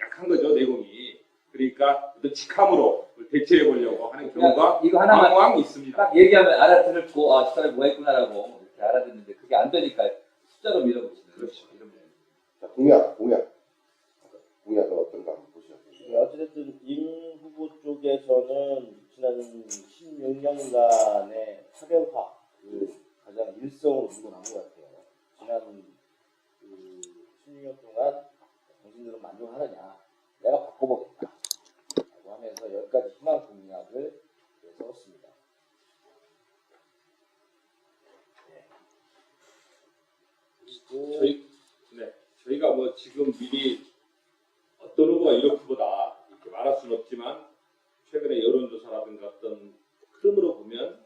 [SPEAKER 1] 약한 거죠 내공이. 그러니까 어떤 직함으로 대체해 보려고 하는 경우가
[SPEAKER 5] 이거 하나만
[SPEAKER 1] 왕왕 있습니다.
[SPEAKER 5] 딱 얘기하면 알아들고 아, 저 사람이 뭐 했구나라고 이렇게 알아듣는데 그게 안 되니까 숫자로 밀어붙이는
[SPEAKER 1] 그렇죠. 이런 분.
[SPEAKER 4] 자, 공약은 어떤가 한번 보시죠.
[SPEAKER 3] 네, 어쨌든 임 후보 쪽에서는 지난 16년간의 차별화를 가장 일성으로 두고 나온 것 같아요. 지난 16년 동안 당신들은 만족하느냐? 내가 바꿔보겠다. 라고 하면서 10가지 희망 공약을 세웠습니다. 그리고
[SPEAKER 1] 저희가 뭐 지금 미리 어떤 후보가 이렇게 보다 이렇게 말할 수는 없지만 최근에 여론조사라든가 어떤 흐름으로 보면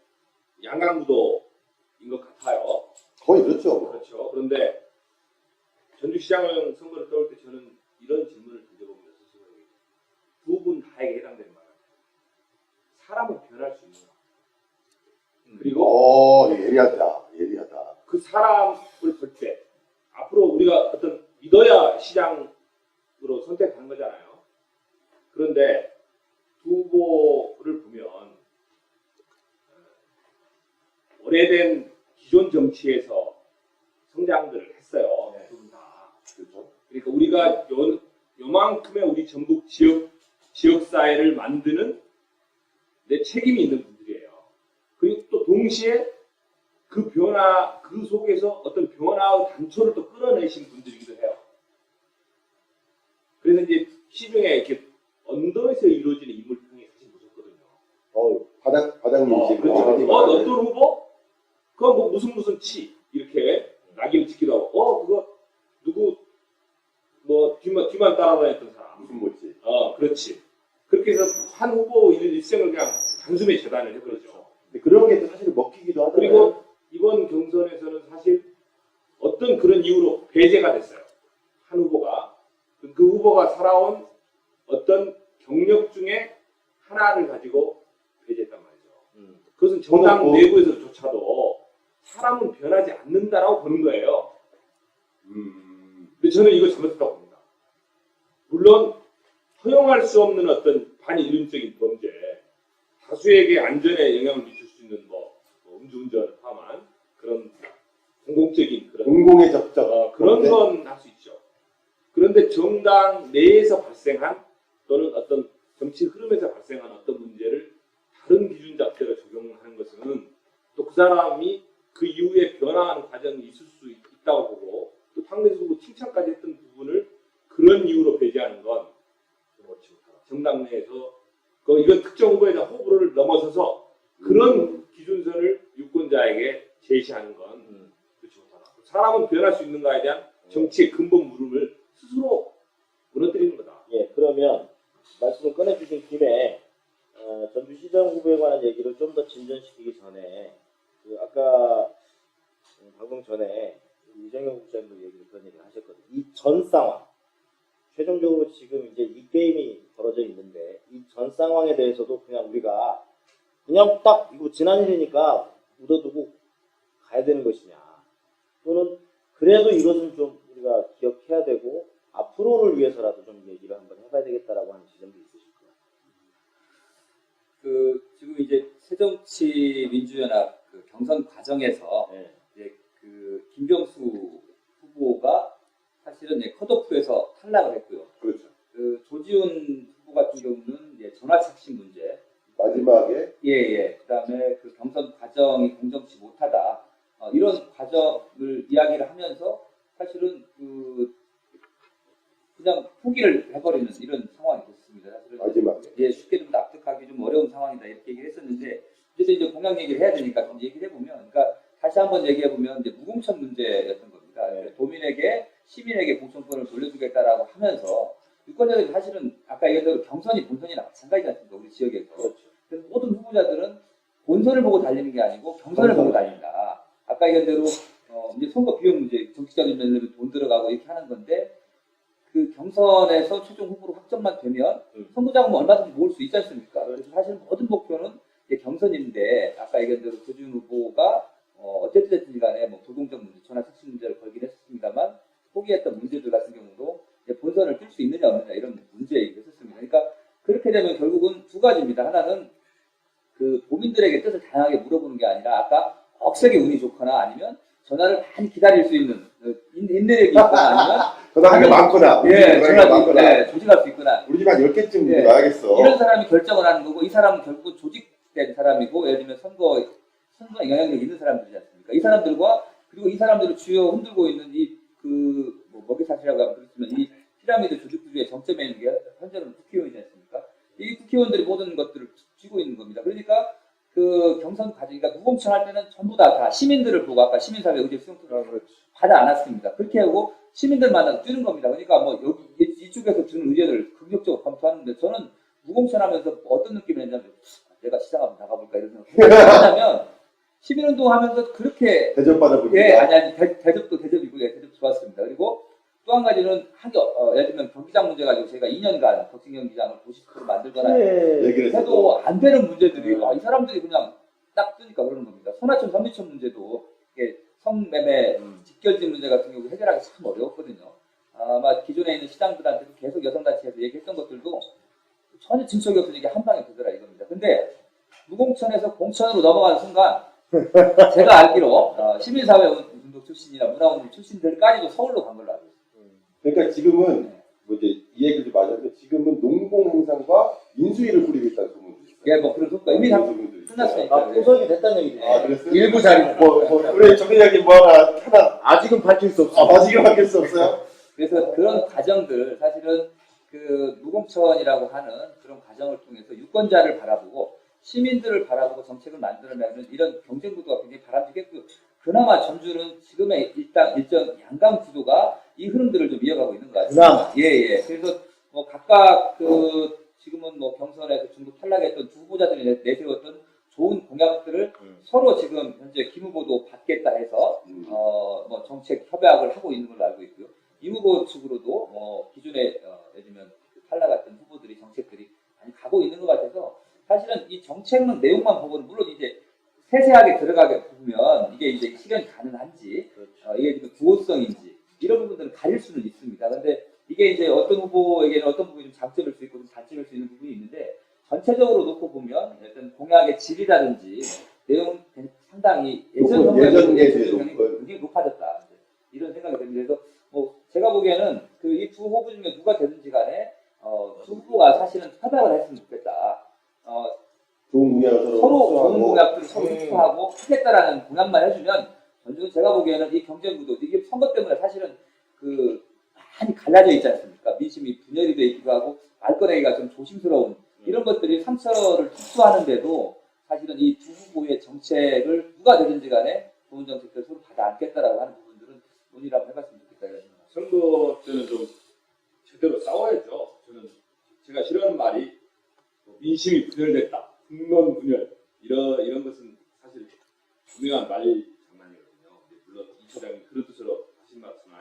[SPEAKER 1] 양강구도인 것 같아요.
[SPEAKER 4] 거의 그렇죠.
[SPEAKER 1] 그렇죠. 그런데 전주시장 선거를 떠올 때 저는 이런 질문을 던져봅니다. 스스로에게. 두 분 다에게 해당되는 말 같아요. 사람은 변할 수 있는가? 그리고
[SPEAKER 4] 예리하다.
[SPEAKER 1] 그 사람을 볼 때 앞으로 우리가 어떤 믿어야 시장으로 선택하는 거잖아요. 그런데 두 후보를 보면 오래된 기존 정치에서 성장들을 했어요. 두 분 다.
[SPEAKER 4] 그렇죠.
[SPEAKER 1] 그러니까 우리가 요만큼의 우리 전북 지역 사회를 만드는 내 책임이 있는 분들이에요. 그리고 또 동시에 그 변화, 그 속에서 어떤 변화의 단초를 또 끌어내신 분들이기도 해요. 그래서 이제 시중에 이렇게 언더에서 이루어지는 인물평이 사실 무섭거든요.
[SPEAKER 4] 바닥님 지금
[SPEAKER 1] 그렇죠. 어떤 후보? 그거 뭐 무슨 치 이렇게 낙인 찍기도 하고, 그거 누구 뭐 뒤만 따라다녔던 사람.
[SPEAKER 4] 무슨 뭐지?
[SPEAKER 1] 그렇지. 그렇게 해서 한 후보 일생을 그냥 단숨에 재단을 해버리죠.
[SPEAKER 4] 근데 그런 게 또 사실 먹히기도 하더라고요.
[SPEAKER 1] 그리고 이번 경선에서는 사실 어떤 그런 이유로 배제가 됐어요. 한 후보가. 그 후보가 살아온 어떤 경력 중에 하나를 가지고 배제했단 말이죠. 그것은 정당 내부에서조차도 사람은 변하지 않는다라고 보는 거예요. 근데 저는 이거 잘못했다고 봅니다. 물론 허용할 수 없는 어떤 반인륜적인 범죄, 다수에게 안전에 영향을 미칠 수 있는 뭐 음주운전을 포함한 그런 공공적인 그런
[SPEAKER 4] 공공의 적적
[SPEAKER 1] 그런 건 할 수 있죠. 그런데 정당 내에서 발생한 또는 어떤 정치 흐름에서 발생한 어떤 문제를 다른 기준 잣대로 적용하는 것은 또 그 사람이 그 이후에 변화하는 과정이 있을 수 있다고 보고 또 당내에서도 뭐 칭찬까지 했던 부분을 그런 이유로 배제하는 건 옳지 못하다. 정당 내에서 이건 특정 후보에 대한 호불호를 넘어서서 그런 기준선을 유권자에게 제시하는 건 그렇지 못하다. 사람은 변할 수 있는가에 대한 정치의 근본 물음을 스스로 무너뜨리는 거다.
[SPEAKER 3] 예, 그러면 말씀을 꺼내주신 김에 전주시장 후보에 관한 얘기를 좀 더 진전시키기 전에 아까 방송 전에 이정현 국장도 그런 얘기를 하셨거든요. 이 전 상황 최종적으로 지금 이제 이 게임이 벌어져 있는데 이 전 상황에 대해서도 그냥 우리가 그냥 딱 이거 지난 일이니까 묻어두고 가야 되는 것이냐 또는 그래도 이것은 좀 우리가 기억해야 되고 앞으로를 위해서라도 좀 얘기를 한번 해봐야 되겠다라고 하는 지점도 있으실 거예요.
[SPEAKER 5] 지금 이제 새정치민주연합 그 경선 과정에서
[SPEAKER 3] 네.
[SPEAKER 5] 이제 그 김병수 후보가 사실은 이제 컷오프에서 탈락을 했고요.
[SPEAKER 4] 그렇죠.
[SPEAKER 5] 그 조지훈 후보 같은 경우는 이제 전화 착신 문제,
[SPEAKER 4] 마지막에
[SPEAKER 5] 그다음에 그 경선 과정이 공정치 못하다 이런 과정을 이야기를 하면서 사실은 그냥 포기를 해버리는 이런 상황이 됐습니다. 사실은
[SPEAKER 4] 마지막에
[SPEAKER 5] 쉽게 좀 납득하기 좀 어려운 상황이다 이렇게 얘기를 했었는데 그래서 이제 공약 얘기를 해야 되니까 좀 얘기를 해보면, 그러니까 다시 한번 얘기해 보면 이제 무공천 문제였던 겁니다. 도민에게 시민에게 공천권을 돌려주겠다라고 하면서 유권자들이 사실은 아까 얘기한 대로 경선이 본선이나 마찬가지지 않습니까? 우리 지역에서.
[SPEAKER 3] 그렇죠.
[SPEAKER 5] 그래서 모든 후보자들은 본선을 보고 달리는 게 아니고 경선을 보고 달린다. 아까 얘기한 대로 이제 선거 비용 문제, 정치적인 면으로 돈 들어가고 이렇게 하는 건데 그 경선에서 최종 후보로 확정만 되면 선거자금 얼마든지 모을 수 있지 않습니까? 그래서 사실 모든 목표는 이제 경선인데 아까 얘기한 대로 조준 후보가 어쨌든 간에 뭐 부동적 문제, 전화 특수 문제를 걸긴 했습니다만 포기했던 문제들 같은 경우도 이제 본선을 뛸 수 있느냐 없느냐 이런 문제 얘기를 했었습니다. 그러니까 그렇게 되면 결국은 두 가지입니다. 하나는 그 도민들에게 뜻을 다양하게 물어보는 게 아니라 아까 억세게 운이 좋거나 아니면 전화를 많이 기다릴 수 있는 인내력이 있거나 아니면
[SPEAKER 4] 전화가 많거나
[SPEAKER 5] 전화 조직할 수 있거나
[SPEAKER 4] 우리 집 한 10개쯤
[SPEAKER 5] 예.
[SPEAKER 4] 나가겠어.
[SPEAKER 5] 이런 사람이 결정을 하는 거고 이 사람은 결국은 조직된 사람이고 예를 들면 선거에 영향력이 있는 사람들이지 않습니까? 이 사람들과 그리고 이 사람들을 주요 흔들고 있는 뭐 먹이사슬이라고 하면 그렇지만 이 피라미드 조직 구조의 정점에 있는 게 현재는 국회의원이지 않습니까? 이 국회의원들이 모든 것들을 쥐고 있는 겁니다. 그러니까 그 경선 과정이니까 무공천 할 때는 전부 다 시민들을 보고 아까 시민사회 의제 수용토를 받아 안았습니다. 그렇게 하고 시민들만 뛰는 겁니다. 그러니까 뭐 여기 이쪽에서 주는 의제를 긍정적으로 검토하는데 저는 무공천하면서 어떤 느낌이 했냐면 내가 시장 한번 나가볼까 이런 생각. 왜냐하면 시민운동 하면서 그렇게
[SPEAKER 4] 대접받아 보니까
[SPEAKER 5] 아니 대접도 대접이고 대접 좋았습니다. 그리고 또 한 가지는 예를 들면 경기장 문제 가지고 저희가 2년간 덕진 경기장을 도시식으로 만들거나
[SPEAKER 4] 얘기를
[SPEAKER 5] 해도 안 되는 문제들이 이 사람들이 그냥 딱 뜨니까 그러는 겁니다. 소나천 선미천 문제도 이게 성매매 직결진 문제 같은 경우 해결하기 참 어려웠거든요. 아마 기존에 있는 시장들한테도 계속 여성단체에서 얘기했던 것들도 전혀 진척이 없으니 이게 한 방에 되더라 이겁니다. 근데 무공천에서 공천으로 넘어가는 순간 제가 알기로 시민사회 운동 출신이나 문화운동 출신들까지도 서울로 간 걸로 알고 있습니다.
[SPEAKER 4] 그러니까 지금은 뭐 이제 이 얘기도 맞았는데 지금은 농공 행상과 인수위를 꾸리고 있다는 소문이 있어요.
[SPEAKER 5] 예, 뭐 그런 소문가 이미 다
[SPEAKER 4] 소문들이 있어요.
[SPEAKER 5] 끝났으니까.
[SPEAKER 3] 포석이 됐다는 얘기죠.
[SPEAKER 4] 그랬어요?
[SPEAKER 3] 일부 자리.
[SPEAKER 4] 우리 정의장님 뭐 하나
[SPEAKER 3] 아직은 밝힐 수 없어요.
[SPEAKER 4] 아직은 바뀔 수 없어요?
[SPEAKER 5] 그래서 그런 과정들 사실은 그 무공천이라고 하는 그런 과정을 통해서 유권자를 바라보고 시민들을 바라보고 정책을 만들어내는 이런 경쟁 구도가 굉장히 바람직했고요. 그나마 전주는 지금의 일정 양강 구도가 이 흐름들을 좀 이어가고 있는 것 같습니다. 예. 그래서 뭐 각각 지금은 뭐 경선에서 중도 탈락했던 두 후보자들이 내세웠던 좋은 공약들을 서로 지금 현재 김 후보도 받겠다 해서 뭐 정책 협약을 하고 있는 걸로 알고 있고요. 이 후보 측으로도 기존에 예를 들면 탈락했던 후보들이 정책들이 많이 가고 있는 것 같아서 사실은 이 정책만 내용만 보고는 물론 이제 세세하게 들어가게 보면 이게 이제 실현이 가능한지 이게 지금 구호성인지 이런 부분들은 가릴 수는 있습니다. 그런데 이게 이제 어떤 후보에게는 어떤 부분이 좀 장점일 수 있고 좀 단점일 수 있는 부분이 있는데 전체적으로 놓고 보면 일단 공약의 질이라든지 내용은 상당히 예전 선거에 굉장히 높아졌다 이런 생각이 듭니다. 그래서 뭐 제가 보기에는 그 이 두 후보 중에 누가 되든지 간에 두 후보가 사실은 협약을 했으면 좋겠다.
[SPEAKER 4] 좋은 공약을
[SPEAKER 5] 서로 좋은 공약들을 서로 흡수하고 하겠다라는 공약만 해주면 전주는 제가 보기에는 이 경쟁 구도 이게 선거 때문에 사실은 많이 갈라져 있지 않습니까? 민심이 분열이 돼 있기도 하고 말 꺼내기가 좀 조심스러운 이런 것들이 상처를 흡수하는데도 사실은 이 두 후보의 정책을 누가 되든지 간에 좋은 정책들을 서로 받아 안겠다라고 하는 부분들은 논의를 한번 해봤으면 좋겠다 이런 생각.
[SPEAKER 1] 선거 때는 좀 제대로 싸워야죠. 저는 제가 싫어하는 말이 민심이 분열됐다, 국론 분열 이런 것은 사실 분명한 말 장난이거든요. 물론 이 소장님 그런 뜻으로 하신 말씀은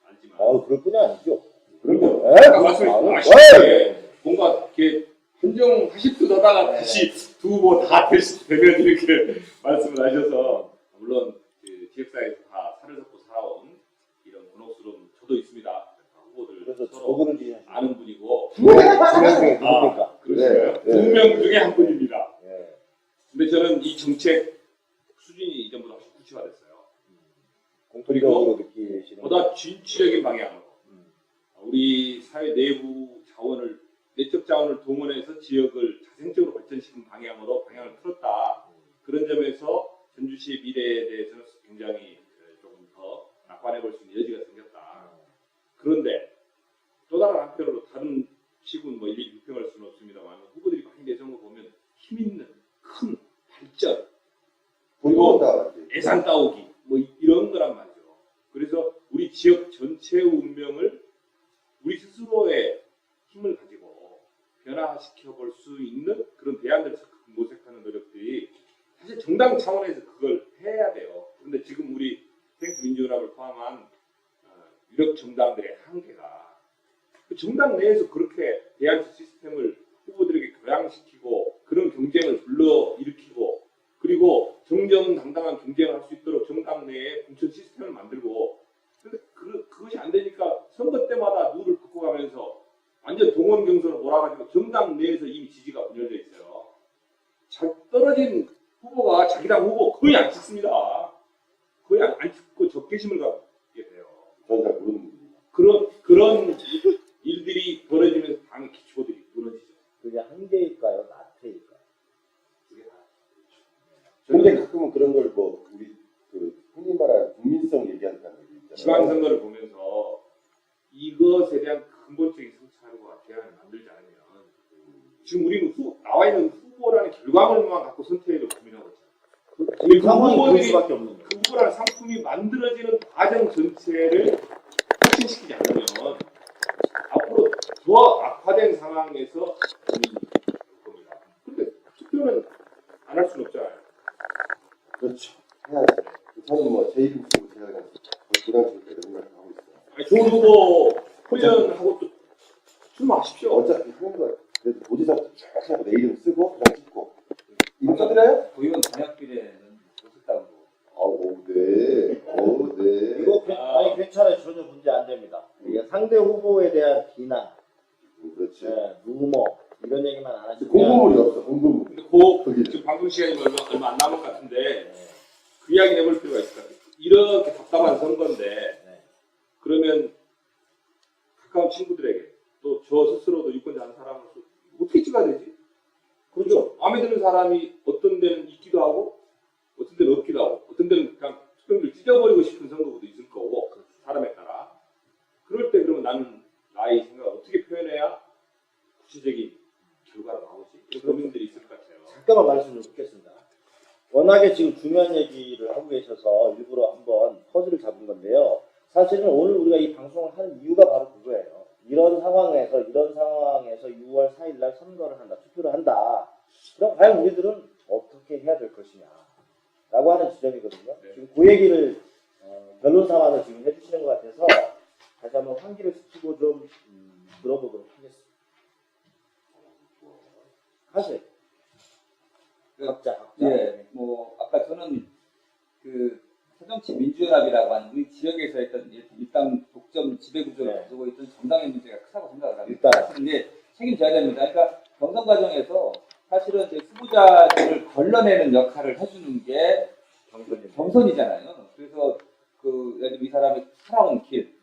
[SPEAKER 1] 알지만.
[SPEAKER 3] 그럴 뿐이 아니죠.
[SPEAKER 4] 그럼요.
[SPEAKER 1] 아까 말씀하신 뭔가 이렇게 한정하실 듯 하다가 다시 두 후보 다 되면 이렇게 말씀을 하셔서 물론 그 지역사회에서 다 살을 섞고 살아온
[SPEAKER 3] 또
[SPEAKER 1] 서로
[SPEAKER 3] 도구를 지내시는
[SPEAKER 1] 아는 분이고
[SPEAKER 3] 두명 중에 누굽니까?
[SPEAKER 1] 그러시나요?
[SPEAKER 4] 네, 네.
[SPEAKER 1] 2명 중에 한 분입니다.
[SPEAKER 3] 예.
[SPEAKER 1] 근데 저는 이 정책 수준이 이전보다 훨씬 구체화됐어요.
[SPEAKER 3] 공통적으로 느끼시는
[SPEAKER 1] 보다 진취적인 방향으로
[SPEAKER 3] 음.
[SPEAKER 1] 우리 사회 내부 자원을 내적 자원을 동원해서 지역을 자생적으로 발전시키는 방향으로 방향을 틀었다. 그런 점에서 전주시의 미래에 대해서는 굉장히 조금 더 낙관해 볼 수 있는 여지가 생겼다. 그런데 또 다른 한편으로 다른 시군 뭐 일일이 비평할 수는 없습니다만 후보들이 많이 내세운 거 보면 힘 있는 큰 발전 그리고 예산 따오기 뭐 이런 거란 말이죠. 그래서 우리 지역 전체의 운명을 우리 스스로의 힘을 가지고 변화시켜 볼 수 있는 그런 대안들을 모색하는 노력들이 사실 정당 차원에서 그걸 해야 돼요. 그런데 지금 우리 민주연합을 포함한 유력 정당들의 한계가 그 정당 내에서 그렇게 대안 시스템을 후보들에게 교양시키고 그런 경쟁을 불러일으키고 그리고 정정당당한 경쟁을 할 수 있도록 정당 내에 공천 시스템을 만들고 근데 그것이 안 되니까 선거 때마다 누구를 바꿔가면서 완전 동원 경선을 몰아가지고 정당 내에서 이미 지지가 분열되어 있어요. 떨어진 후보가 자기 당 후보 거의 안 찍습니다. 거의 안 찍고 적개심을 갖게 돼요.
[SPEAKER 4] 저는 잘 모르는
[SPEAKER 1] 그런 일들이 벌어지면서 당의 기초들이 무너지죠.
[SPEAKER 3] 그게 한계일까요? 나태일까요?
[SPEAKER 1] 그게 다.
[SPEAKER 4] 근데 가끔은 그런 걸 뭐 우리 그 흔히 말하는 국민성 얘기한다는 얘기 있잖아요.
[SPEAKER 1] 지방선거를 보면서 이것에 대한 근본적인 성찰과 대안을 만들지 않으면 지금 우리는 나와 있는 후보라는 결과물만 갖고 선택을 고민하고 있잖아요.
[SPEAKER 3] 그 상황이 그럴 수밖에 없는 거예요.
[SPEAKER 1] 그 후보라는 상품이 만들어지는 과정 전체를 혁신시키지 않으면 앞으로 더 악화된 상황에서 고민이 될 겁니다. 근데 투표는 안 할 수는 없잖아요.
[SPEAKER 4] 그렇죠. 해야죠. 저는 뭐 제 이름 쓰고 제가 그냥 부담스럽게 생각을 하고 있어요.
[SPEAKER 1] 아니, 좋은 후보 훈련하고 또 출마하십시오.
[SPEAKER 4] 어차피 하는 거 그래도 보지사부터 쭉 하고 내 이름 쓰고 그냥 찍고 이름 써드려요?
[SPEAKER 5] 도의원 단약 비례는 없었다고.
[SPEAKER 4] 네.
[SPEAKER 3] 이거 아니 괜찮아요. 전혀 문제 안 됩니다. 이게 상대 후보에 대한 비난,
[SPEAKER 4] 그렇지.
[SPEAKER 3] 루머 이런 얘기만 안 하시면
[SPEAKER 4] 공부물이 없어. 공부물.
[SPEAKER 1] 근데
[SPEAKER 4] 거기.
[SPEAKER 1] 지금 방송 시간이 얼마 안 남은 것 같은데 그 이야기 해볼 필요가 있을 것 같아요. 이렇게 답답한 선거인데 그러면 가까운 친구들에게 또 저 스스로도 유권자 하는 사람으로서 어떻게 찍어야 되지? 그렇죠. 마음에 드는 사람이 어떤 데는 있기도 하고 어떤 데는 없기도 하고 어떤 데는 그냥 투표를 찢어버리고 싶은 선거구도 있을 거고 사람에 따라 그럴 때 그러면 나는 나의 생각을 어떻게 표현해야 구체적인 결과가 나오지? 그런 고민들이 있을 것 같아요.
[SPEAKER 3] 잠깐만 말씀을 듣겠습니다. 워낙에 지금 중요한 얘기를 하고 계셔서 일부러 한번 퍼즐을 잡은 건데요. 사실은 오늘 우리가 이 방송을 하는 이유가 바로 그거예요. 이런 상황에서 6월 4일 날 선거를 한다, 투표를 한다. 그럼 과연 우리들은 어떻게 해야 될 것이냐 라고 하는 지점이거든요.
[SPEAKER 1] 네.
[SPEAKER 3] 지금 그 얘기를 변론사만을 지금 해주시는 것 같아서 다시 한번 환기를 시키고 좀 물어보도록 하겠습니다. 하세요. 각자.
[SPEAKER 5] 예, 뭐 아까 저는 그 새정치 민주연합이라고 하는 우리 지역에서 했던 일당 독점 지배 구조를 가지고 있던 정당의 문제가 크다고 생각을 합니다.
[SPEAKER 3] 일단
[SPEAKER 5] 사실은 이제 책임져야 됩니다. 그러니까 경선 과정에서 사실은 이제 후보자들을 걸러내는 역할을 해주는 게 경선이잖아요. 그래서 그 예를 들면 이 사람이 살아온 길,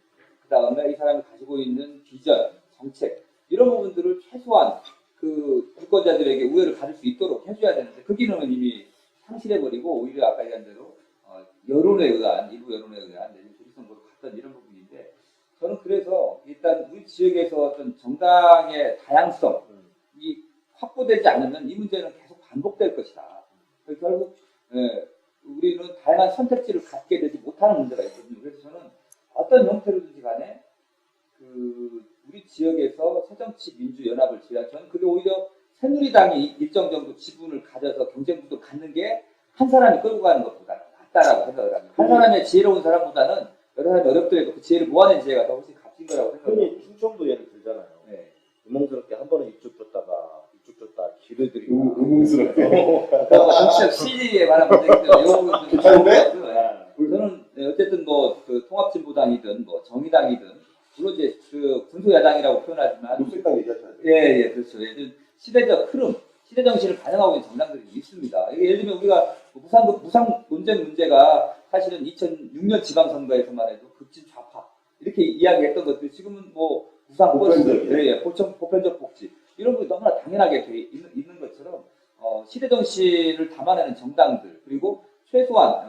[SPEAKER 5] 그 다음에 이 사람이 가지고 있는 비전, 정책 이런 부분들을 최소한 그 유권자들에게 우회를 가질 수 있도록 해줘야 되는데 그 기능은 이미 상실해버리고 오히려 아까 얘기한 대로 여론에 의한 일부 여론에 의한 조직선거로 갔던 이런 부분인데 저는 그래서 일단 우리 지역에서 어떤 정당의 다양성이 확보되지 않으면 이 문제는 계속 반복될 것이다. 그래서 결국 우리는 다양한 선택지를 갖게 되지 못하는 문제가 있거든요. 그래서 저는 어떤 형태로든지 간에 그 우리 지역에서 새정치 민주연합을 지어야 저는 그게 오히려 새누리당이 일정 정도 지분을 가져서 경쟁 구도를 갖는 게 한 사람이 끌고 가는 것보다 낫다라고 생각을 합니다. 한 사람의 지혜로운 사람보다는 여러 사람이 어렵더라도 그 지혜를 모아낸 지혜가 더 훨씬 값진 거라고 생각합니다.
[SPEAKER 3] 흔히 충청도 예를 들잖아요. 구멍스럽게 한 번은 이쪽 줬다가 이쪽 줬다 길을 들이고
[SPEAKER 4] 의문스럽게.
[SPEAKER 5] 정치적 시리에 관한 문제인데
[SPEAKER 4] 괜찮은데?
[SPEAKER 5] 저는 어쨌든 뭐 그 통합진보당이든 뭐 정의당이든 물론 이제 그 군소야당이라고 표현하지만
[SPEAKER 4] 녹색당 얘기하셔야 돼요.
[SPEAKER 5] 예, 그렇죠. 예, 시대적 흐름, 시대 정신을 반영하고 있는 정당들이 있습니다. 이게 예를 들면 우리가 무상 논쟁 문제가 사실은 2006년 지방선거에서만 해도 급진 좌파 이렇게 이야기했던 것들이 지금은 뭐 무상
[SPEAKER 4] 보편적이에요.
[SPEAKER 5] 예, 보편적 복지 이런 것이 너무나 당연하게 돼 있는 것처럼 시대 정신을 담아내는 정당들 그리고 최소한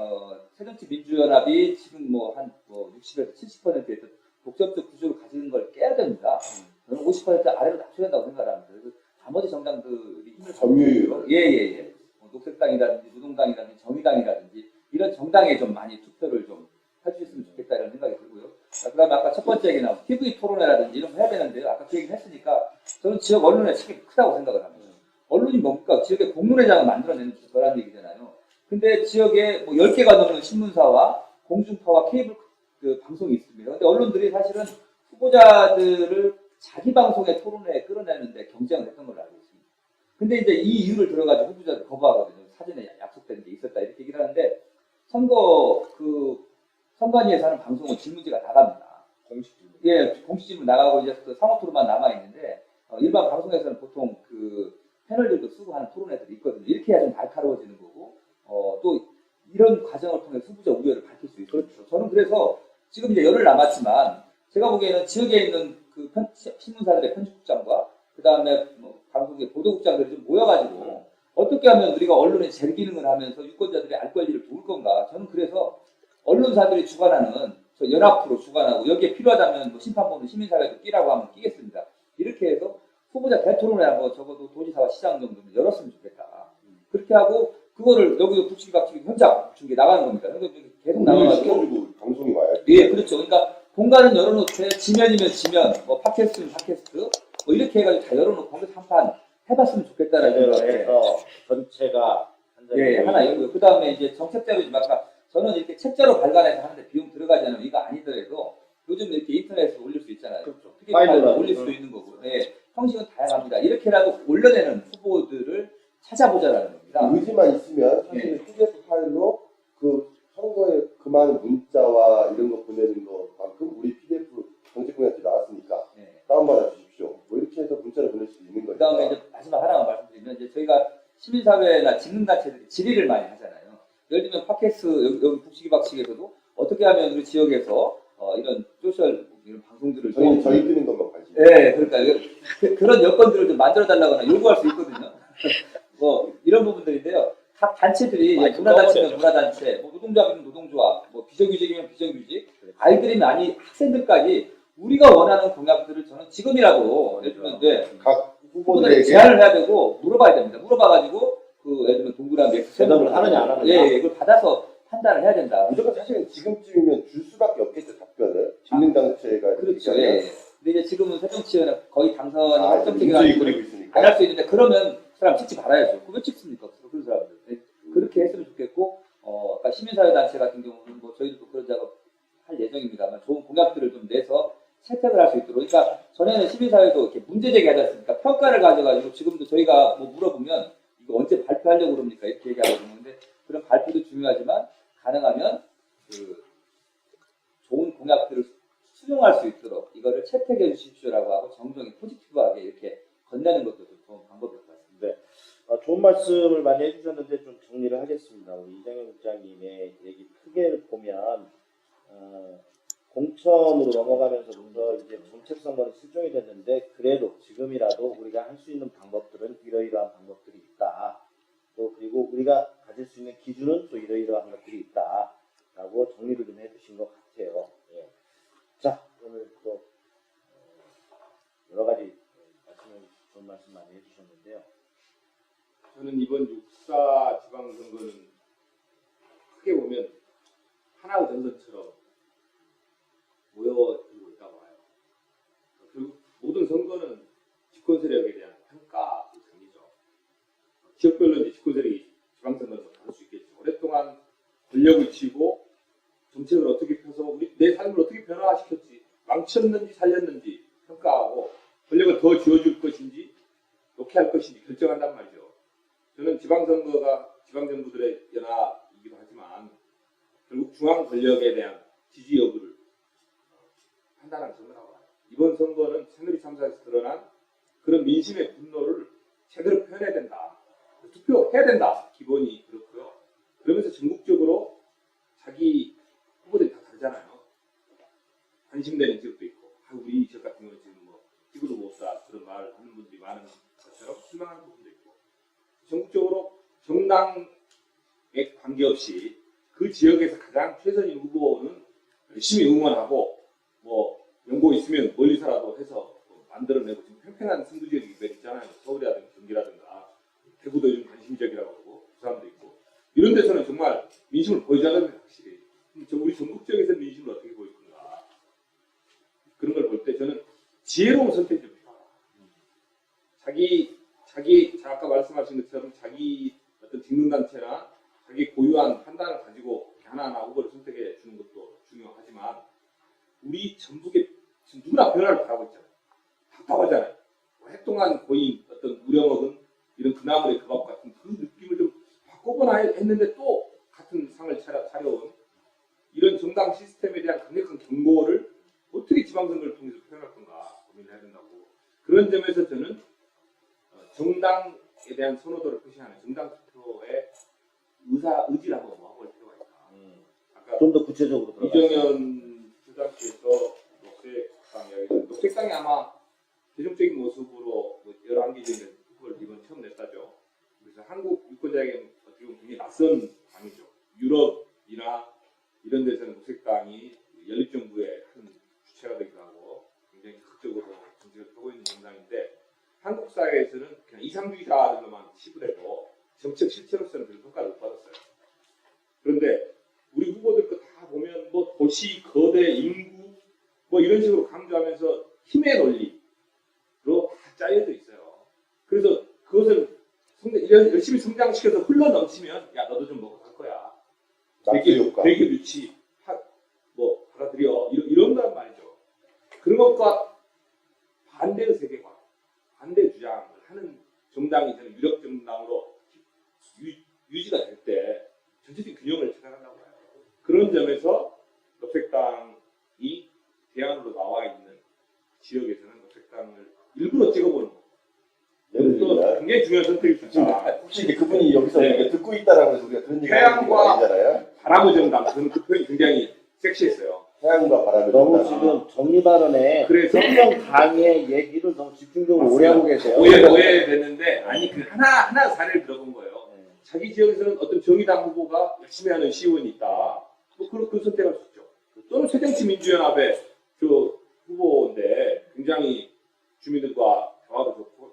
[SPEAKER 5] 새정치민주연합이 지금 뭐 한 60에서 70%의 독점적 구조를 가지는 걸 깨야 됩니다. 저는 50% 아래로 낮춰야 된다고 생각합니다. 그래서 나머지 정당들이 힘을
[SPEAKER 4] 점유율.
[SPEAKER 5] 예예예. 녹색당이라든지 노동당이라든지 정의당이라든지 이런 정당에 좀 많이 투표를 좀 해주셨으면 좋겠다 이런 생각이 들고요. 그다음에 아까 첫 번째 얘기 나온 TV 토론회라든지 이런 거 해야 되는데요. 아까 그 얘기를 했으니까 저는 지역 언론의 책임이 크다고 생각을 합니다. 언론이 뭡니까? 지역의 공론회장을 만들어내는 거라는 얘기잖아요. 근데 지역에 뭐 10개가 넘는 신문사와 공중파와 케이블 그 방송이 있습니다. 근데 언론들이 사실은 후보자들을 자기 방송의 토론회에 끌어내는데 경쟁을 했던 걸로 알고 있습니다. 근데 이제 이 이유를 들어가지고 후보자들 거부하거든요. 사전에 약속된 게 있었다 이렇게 얘기를 하는데 선관위에서 하는 방송은 질문지가 나갑니다.
[SPEAKER 3] 공식 질문.
[SPEAKER 5] 예, 공식 질문 나가고 이제 그 상호 토론만 남아 있는데 일반 방송에서는 보통 그 패널들도 쓰고 하는 토론회들이 있거든요. 이렇게 해야 좀 날카로워지는 거고 또 이런 과정을 통해 후보자 우려를 밝힐 수 있어요. 그렇죠. 저는 그래서 지금 이제 열흘 남았지만 제가 보기에는 지역에 있는 그 신문사들의 편집국장과 그 다음에 뭐 방송의 보도국장들이 좀 모여가지고 어떻게 하면 우리가 언론의 재기능을 하면서 유권자들의 알 권리를 도울 건가? 저는 그래서 언론사들이 주관하는 저 연합으로 주관하고 여기에 필요하다면 뭐 심판보는 시민사회도 끼라고 하면 끼겠습니다. 이렇게 해서 후보자 대토론회 한번 적어도 도지사와 시장 정도는 열었으면 좋겠다. 그렇게 하고 그거를 여기도 북치기 박치기 현장 중계 나가는 겁니다. 그래서 계속 나가가지고
[SPEAKER 4] 시켜주고 방송이 와요.
[SPEAKER 5] 예, 그렇죠. 그러니까 공간은 열어놓되 지면이면 지면, 뭐 팟캐스트면 팟캐스트, 뭐 이렇게 해가지고 다 열어놓고 거기서 한판 해봤으면 좋겠다라는
[SPEAKER 3] 해서 전체가 한 장에
[SPEAKER 5] 예, 하나 있고요. 그 다음에 이제 정책자료 좀 아까 저는 이렇게 책자로 발간해서 하는데 비용 들어가잖아요. 이거 아니더라도 요즘 이렇게 인터넷에 올릴 수 있잖아요.
[SPEAKER 3] 그렇죠.
[SPEAKER 5] PDF 파일로
[SPEAKER 3] 파일로
[SPEAKER 5] 올릴 수 있는 거고. 예, 형식은 다양합니다. 이렇게라도 올려내는 후보들을 찾아보자라는 겁니다.
[SPEAKER 4] 의지만 있으면 사실
[SPEAKER 5] 네.
[SPEAKER 4] PDF 파일로 그 선거에 그 많은 문자와 이런 거 보내는 것만큼 우리 PDF 정책공약이 나왔으니까
[SPEAKER 5] 예.
[SPEAKER 4] 다운받아 주십시오. 뭐 이렇게 해서 문자를 보낼 수 있는 거니까.
[SPEAKER 5] 그 다음에 이제 마지막 하나만 말씀드리면 이제 저희가 시민사회나 직능단체들이 질의를 많이 하잖아요. 예를 들면 팟캐스트 여기 북치기 박치기에서도 어떻게 하면 우리 지역에서 이런 소셜 이런 방송들을
[SPEAKER 4] 저희 드는 것만 관심.
[SPEAKER 5] 예, 그러니까 그런 여건들을 좀 만들어 달라거나 요구할 수 있거든요. 뭐 이런 부분들인데요. 각 단체들이 문화단체면 문화단체, 뭐 노동조합이면 노동조합, 뭐 비정규직이면 비정규직, 아이들이면 아니 학생들까지 우리가 원하는 공약들을 저는 지금이라도 예를 들면
[SPEAKER 4] 각
[SPEAKER 5] 후보들에게
[SPEAKER 4] 후보들에게
[SPEAKER 5] 제안을 해야 되고 물어봐야 됩니다. 물어봐가지고 그 예를 들면 동그라미
[SPEAKER 3] 대답을 하느냐 안 하느냐.
[SPEAKER 5] 예, 이걸 받아서 판단을 해야 된다.
[SPEAKER 4] 무조건 사실은 지금쯤이면 줄 수밖에 없겠죠 답변을. 직능단체가
[SPEAKER 5] 그렇죠. 예. 근데 이제 지금은 새정치연합 거의 당선이
[SPEAKER 4] 문제이
[SPEAKER 5] 확정되기가
[SPEAKER 4] 그리고 있으니까.
[SPEAKER 5] 안 할 수 있는데 그러면 그 사람 찍지 말아야죠. 왜 찍습니까? 그런 사람들. 네. 그렇게 했으면 좋겠고 아까 시민사회단체 같은 경우는 뭐 저희도 그런 작업 할 예정입니다만 좋은 공약들을 좀 내서 채택을 할 수 있도록. 그러니까 전에는 시민사회도 이렇게 문제 제기하지 않습니까? 평가를 가져가지고 지금도 저희가 뭐 물어보면 이거 언제 발표하려고 그럽니까? 이렇게 얘기하고 있는데 그런 발표도 중요하지만 가능하면 그 좋은 공약들을 수용할 수 있도록 이거를 채택해 주십시오라고 하고 정정이 포지티브하게 이렇게 건네는 것도 좀 좋은 방법일 것 같습니다.
[SPEAKER 3] 네. 좋은 말씀을 많이 해주셨는데 좀 정리를 하겠습니다. 우리 이정현 국장님의 얘기 크게 보면 공천으로 넘어가면서부터 이제 정책 선거는 실종이 됐는데 그래도 지금이라도 우리가 할 수 있는 방법들은 이러이러한 방법들이 있다. 또 그리고 우리가 가질 수 있는 기준은 또 이러이러한 것들이 있다라고 정리를 좀 해주신 것 같아요. 예. 자, 오늘 또 여러 가지 좋은 말씀 많이 해주셨는데요.
[SPEAKER 1] 저는 이번 6.4 지방선거는 크게 보면 하나의 전선처럼 모여들고 있다고 봐요. 결국 모든 선거는 집권 세력에 대한 평가 전이죠. 지역별로 이제 집권 세력이 지방선거는 다를 수 있겠죠. 오랫동안 권력을 쥐고 정책을 어떻게 펴서 우리 내 삶을 어떻게 변화시켰지, 망쳤는지 살렸는지 평가하고 권력을 더 쥐어줄 것인지 욕해할 것인지 결정한단 말이죠. 저는 지방선거가 지방정부들의 연합이기도 하지만 결국 중앙 권력에 대한 지지 여부를 판단하는 선거라고 봐요. 이번 선거는 새누리 참사에서 드러난 그런 민심의 분노를 제대로 표현해야 된다. 투표해야 된다. 기본이 그렇고요. 그러면서 전국적으로 자기 후보들이 다 다르잖아요. 관심되는 지역도 있고, 우리 지역 같은 경우는 지금 뭐 찍어도 못 사 그런 말 하는 분들이 많은 것처럼 실망하는 부분도 있고, 전국적으로 정당에 관계없이 그 지역에서 가장 최선인 후보는 열심히 응원하고 뭐 연고 있으면 멀리서라도 해서 만들어내고, 지금 팽팽한 승부 지역이 몇 있잖아요. 서울이라든가 경기라든가 대구도 요즘 관심지역이라고 하고 부산도 있고, 이런 데서는 정말 민심을 보여줘야 됩니다. 확실히 우리 전국 지역에서 민심을 어떻게 보일 건가, 그런 걸 볼 때 저는 지혜로운 선택이 좀 필요하다. 자기 아까 말씀하신 것처럼 자기 어떤 직능단체나 자기 고유한 판단을 가지고 하나하나 후보를 선택해 주는 것도 중요하지만, 우리 전북에 지금 누구나 변화를 바라고 있잖아요. 답답하잖아요. 핵동안 고인 어떤 우려먹은 이런 그나물의 그 밥 같은 그 느낌을 좀 바꿔보나 했는데 또 같은 상을 차려온 이런 정당 시스템에 대한 강력한 경고를 어떻게 지방선거를 통해서 표현할 건가 고민을 해야 된다고. 그런 점에서 저는 정당에 대한 선호도를 표시하는 정당 투표의 의지를 한번 모아볼 필요가 있다. 아까
[SPEAKER 3] 좀 더 구체적으로 들어가서.
[SPEAKER 1] 이정현 수장께서 녹색당 이야기했는데, 녹색당이 아마 대중적인 모습으로 뭐 11개 정도 후보를 이번 처음 냈다죠. 그래서 한국 유권자에게 어떻게 보면 굉장히 낯선 당이죠. 유럽이나 이런 데서는 녹색당이 연립정부의 큰 주체가 되기도 하고 굉장히 적극적으로 정책을 펴고 있는 정당인데, 한국 사회에서는 그냥 이상주의자들로만 치부되고 정책 실체로서는 별 평가를 못 받았어요. 그런데 우리 후보들 거 다 보면 뭐 도시, 거대, 인구 뭐 이런 식으로 강조하면서 힘의 논리로 다 짜여져 있어요. 그래서 그것을 열심히 성장시켜서 흘러 넘치면 야 너도 좀 먹고 갈 거야.
[SPEAKER 4] 낙수 효과.
[SPEAKER 1] 되게 좋지. 뭐 받아들여 이런 거란 말이죠. 그런 것과 반대의 세계관, 반대 주장을 하는 정당이 저는 유력 정당으로 유지가 될 때 전체적인 균형을 찾아간다고 해요. 그런 점에서 녹색당이 대안으로 나와 있는 지역에서는 녹색당을 일부러 찍어보는 거.
[SPEAKER 4] 예를 들면
[SPEAKER 1] 굉장히 중요한 선택일 수 있다.
[SPEAKER 4] 혹시 이제 그분이 여기서
[SPEAKER 1] 네.
[SPEAKER 4] 우리가 듣고 있다라고 해서 우리가 그런 얘기 하는 게
[SPEAKER 1] 태양과
[SPEAKER 4] 아니잖아요.
[SPEAKER 1] 바람의 정당, 저는 그 표현이 굉장히 섹시했어요.
[SPEAKER 4] 태양과 바람을
[SPEAKER 3] 너무
[SPEAKER 4] 줬다.
[SPEAKER 3] 지금 정리 발언에
[SPEAKER 1] 그래서
[SPEAKER 3] 특정 당의 얘기를 너무 집중적으로 오래 하고 계세요.
[SPEAKER 1] 오해됐는데, 아니 그 하나 사례를 들어본 거예요.
[SPEAKER 3] 네.
[SPEAKER 1] 자기 지역에서는 어떤 정의당 후보가 열심히 하는 시의원이 있다. 뭐 그 선택할 수 있죠. 또는 새정치민주연합의 그 후보인데 굉장히 주민들과 대화도 좋고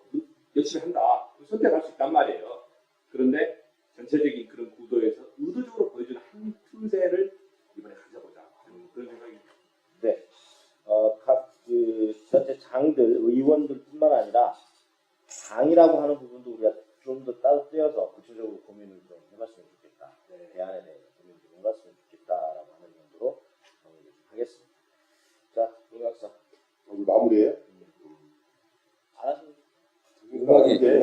[SPEAKER 1] 열심히 한다. 선택할 수 있단 말이에요. 그런데 전체적인 그런 구도에서 의도적으로 보여주는 한 틈새를 이번에 가져보자. 그런 생각이.
[SPEAKER 3] 네. 각 현재 장들, 의원들뿐만 아니라 당이라고 하는 부분도 우리가 좀 더 따로 떼어서 구체적으로 고민을 좀 해봤으면 좋겠다. 네. 대안에 대해서 고민을 좀 해봤으면 좋겠다라고 하는 정도로 정리를 좀 하겠습니다. 자, 윤학사.
[SPEAKER 4] 우리 마무리해요.
[SPEAKER 3] 알았습니다.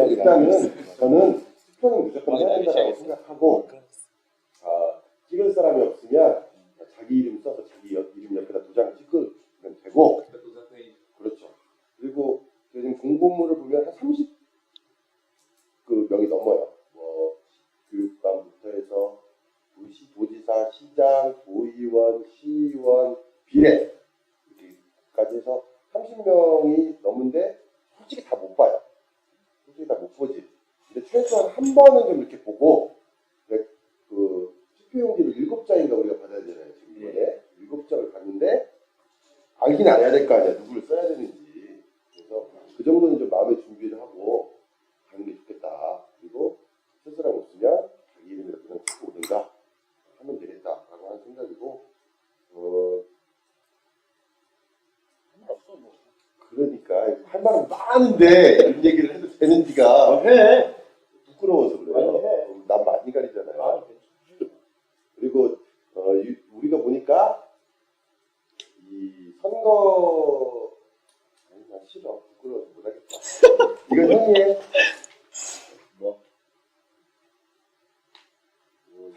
[SPEAKER 4] 일단은 저는 투표는 무조건 해야 된다고 생각하고, 찍을 사람이 없으면 자기 이름 써서 자기 이름 옆에다 도장 찍으면 되고, 그렇죠. 그리고 지금 공보물을 보면 한 30명이 넘어요. 뭐 교육감부터 해서 도지사, 시장, 도의원, 시의원, 비례 이렇게까지 해서 30명이 넘는데 솔직히 다 못 봐요. 솔직히 다 못 보지. 근데 최소한 한 번은 좀 이렇게 보고, 그 투표용지를 7장인가 우리가 받아야 되잖아요. 지금 이번에 7장을 받는데 알긴 알아야 될 거 아니야. 누구를 써야 되는지. 그래서 그 정도는 좀 마음의 준비를 하고 가는 게 좋겠다. 그리고 쓸 사람 없으면 자기 이름으로 그냥 찍고 오든가 하면 되겠다라고 하는 생각이고, 그러니까 할 말은 많은데 이런 얘기를 해도 되는지가
[SPEAKER 3] 해.
[SPEAKER 4] 부끄러워서 그래요.
[SPEAKER 3] 해.
[SPEAKER 4] 난 많이 가리잖아요. 그리고 우리가 보니까 이 선거 난 싫어. 부끄러워서 못하겠다. 이건 형이 해.
[SPEAKER 3] 뭐?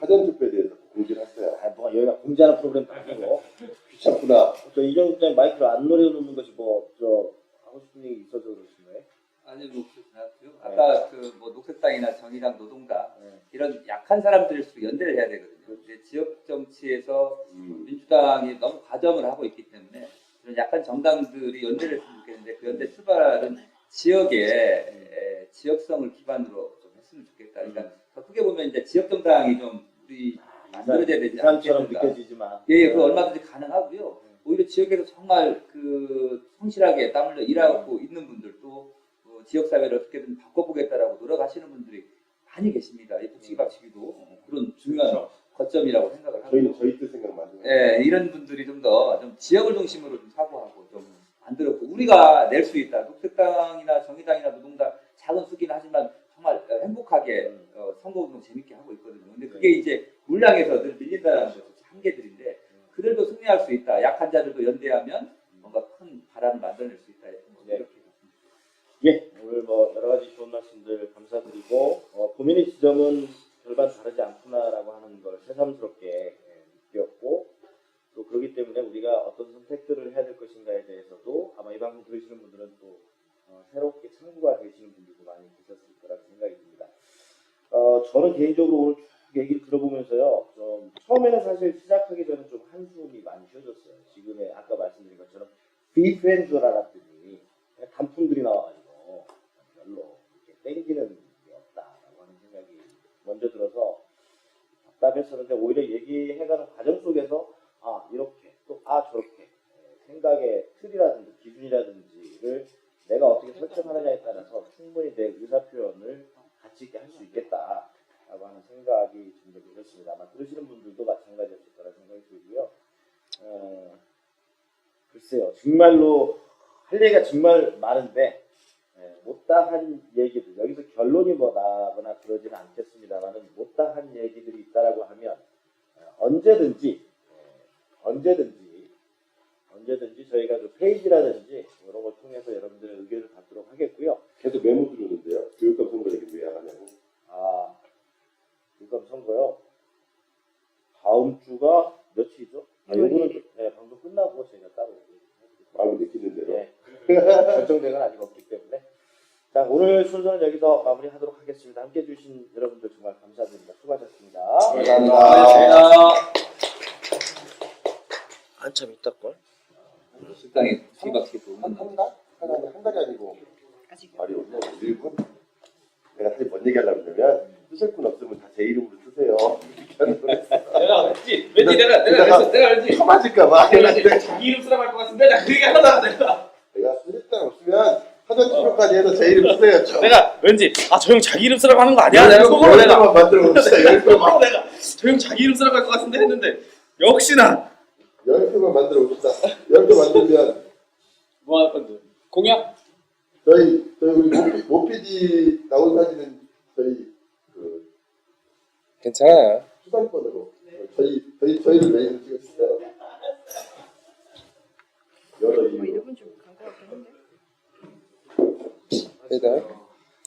[SPEAKER 4] 사전투표에 대해서 공지를 했어요.
[SPEAKER 3] 뭐가 여기가 공지하는 프로그램도 아니고.
[SPEAKER 4] 귀찮구나.
[SPEAKER 3] 저 이정국 부장 마이크를 안 노려놓는 것이 뭐 저 하고 싶은 얘기 있어서 그러신 거예요?
[SPEAKER 5] 아니 뭐 그렇진 않고요. 아까 그 뭐 녹색당이나 정의당, 노동당
[SPEAKER 3] 네.
[SPEAKER 5] 이런 약한 사람들일수록 연대를 해야 되거든요. 근데 지역 정치에서
[SPEAKER 3] 음.
[SPEAKER 5] 민주당이 너무 과점을 하고 있기 때문에 이런 약한 정당들이 연대를 했으면 좋겠는데 그 연대 출발은 지역의 지역성을 기반으로 좀 했으면 좋겠다. 그러니까 더 크게 보면 이제 지역 정당이 좀 우리 만들어져야 되지
[SPEAKER 3] 부산처럼
[SPEAKER 5] 않겠습니까?
[SPEAKER 3] 느껴지지만.
[SPEAKER 5] 예, 그 얼마든지 가능하고요. 오히려 지역에서 정말 그 성실하게 땀 흘려 일하고 있는 분들도 지역 사회를 어떻게든 바꿔보겠다라고 노력하시는 분들이 많이 계십니다. 이 북치기 박치기도 그런 중요한 거점이라고 생각을 하고.
[SPEAKER 4] 저희는 저희 뜻 생각만 좀.
[SPEAKER 5] 예, 이런 분들이 좀 더 좀 지역을 중심으로 좀 사고하고 좀 만들었고 우리가 낼 수 있다. 녹색당이나 정의당이나 노동당 작은 수긴 하지만 정말 행복하게 선거운동 재밌게 하고 있거든요. 근데 그게 이제 물량에서 늘 밀린다는 것이 한계들인데 그들도 승리할 수 있다. 약한 자들도 연대하면 뭔가 큰 바람을 만들어낼 수 있다. 뭐
[SPEAKER 3] 네.
[SPEAKER 5] 이렇게
[SPEAKER 3] 예, 오늘 뭐 여러 가지 좋은 말씀들 감사드리고 고민의 지점은 별반 다르지 않구나라고 하는 걸 새삼스럽게 느꼈고 또 그렇기 때문에 우리가 어떤 선택들을 해야 될 것인가에 대해서도 아마 이 방송 들으시는 분들은 또 새롭게 참고가 되시는 분들도 많이 계셨을 거라고 생각이 듭니다. 저는 개인적으로 오늘 쭉 얘기를 들어보면서요, 좀 처음에는 사실 시작하기 전에 좀 한숨이 많이 쉬어졌어요. 지금의 아까 말씀드린 것처럼 비프인 줄 알았더니 그냥 단품들이 나와가지고 별로 이렇게 땡기는 게 없다라고 하는 생각이 먼저 들어서 답답했었는데 오히려 얘기해가는 과정 속에서 이렇게 또 저렇게 생각의 틀이라든지 기준이라든지를 내가 어떻게 설정하느냐에 따라서 충분히 내 의사 표현을 가치 있게 할 수 있겠다라고 하는 생각이 좀 더 들었습니다. 아마 들으시는 분들도 마찬가지였을 거라 생각이 들고요. 글쎄요, 정말로 할 얘기가 정말 많은데 못다한 얘기들, 여기서 결론이 뭐 나거나 그러지는 않겠습니다만은 못다한 얘기들이 있다라고 하면 언제든지 저희가 그 페이지라든지 이런 걸 통해서 여러분들의 의견을 받도록 하겠고요.
[SPEAKER 4] 계속 메모 들어오는데요. 교육감 선거 얘기 왜 하냐고.
[SPEAKER 3] 교육감 선거요. 다음 주가 며칠이죠? 요거는 방송 끝나고 저희가 따로
[SPEAKER 4] 마음이 느끼는 대로.
[SPEAKER 3] 네. 결정된 건 아직 없기 때문에. 자, 오늘 순서는 여기서 마무리하도록 하겠습니다. 함께 해주신 여러분들 정말 감사드립니다. 수고하셨습니다.
[SPEAKER 4] 감사합니다.
[SPEAKER 3] 한참 있다 걸.
[SPEAKER 5] 식당에 뒤바퀴 도
[SPEAKER 4] 한 달? 한 달이 아니고
[SPEAKER 2] 아직
[SPEAKER 4] 말이 없네. 1분? 내가 사실 뭔 얘기 하려고 그러면 쓰실 분 없으면 다 제 이름으로 쓰세요.
[SPEAKER 1] 내가 왠지 내가 왠지
[SPEAKER 4] 처 맞을까봐.
[SPEAKER 1] 내가 자기 이름 쓰라고 할 것 같은데 나 그 얘기 하려다가
[SPEAKER 4] 내가 쓰실 분 없으면 사전 투표까지 해서 제 이름 쓰세요. 좀.
[SPEAKER 6] 내가 왠지 저 형 자기 이름 쓰라고 하는 거 아니야? 내가 속으로
[SPEAKER 4] 10개만 만들어 봅시다. 10개만.
[SPEAKER 6] 내가 저 형 자기 이름 쓰라고 할 것 같은데 했는데 역시나
[SPEAKER 4] 10개만 만들어 봅시다. 10개 만들면
[SPEAKER 6] 뭐 할 건데? 공약?
[SPEAKER 4] 저희 우리 모피디 나온 사진은 저희 그
[SPEAKER 6] 괜찮아요.
[SPEAKER 4] 수상권으로 저희를 메인으로 찍었어요. 여러 이유.
[SPEAKER 2] 이분 좀 간것 같긴 한데.
[SPEAKER 6] 일단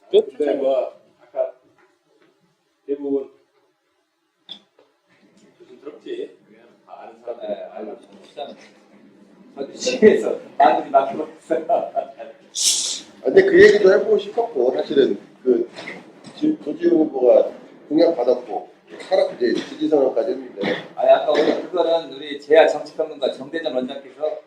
[SPEAKER 6] 끝.
[SPEAKER 1] 근데 뭐 아까 대부분 조심스럽지. 그냥 다 아는 사람.
[SPEAKER 5] 네, 알고 시장 시에서 많이 맡기고 있어요.
[SPEAKER 4] 근데 그 얘기도 해보고 싶었고 사실은 그 조지훈 후보가 공약 받았고 이제 지지선언까지 했는데
[SPEAKER 5] 아까 오늘 그거는 우리 재야 정치평론가 정대전 원장께서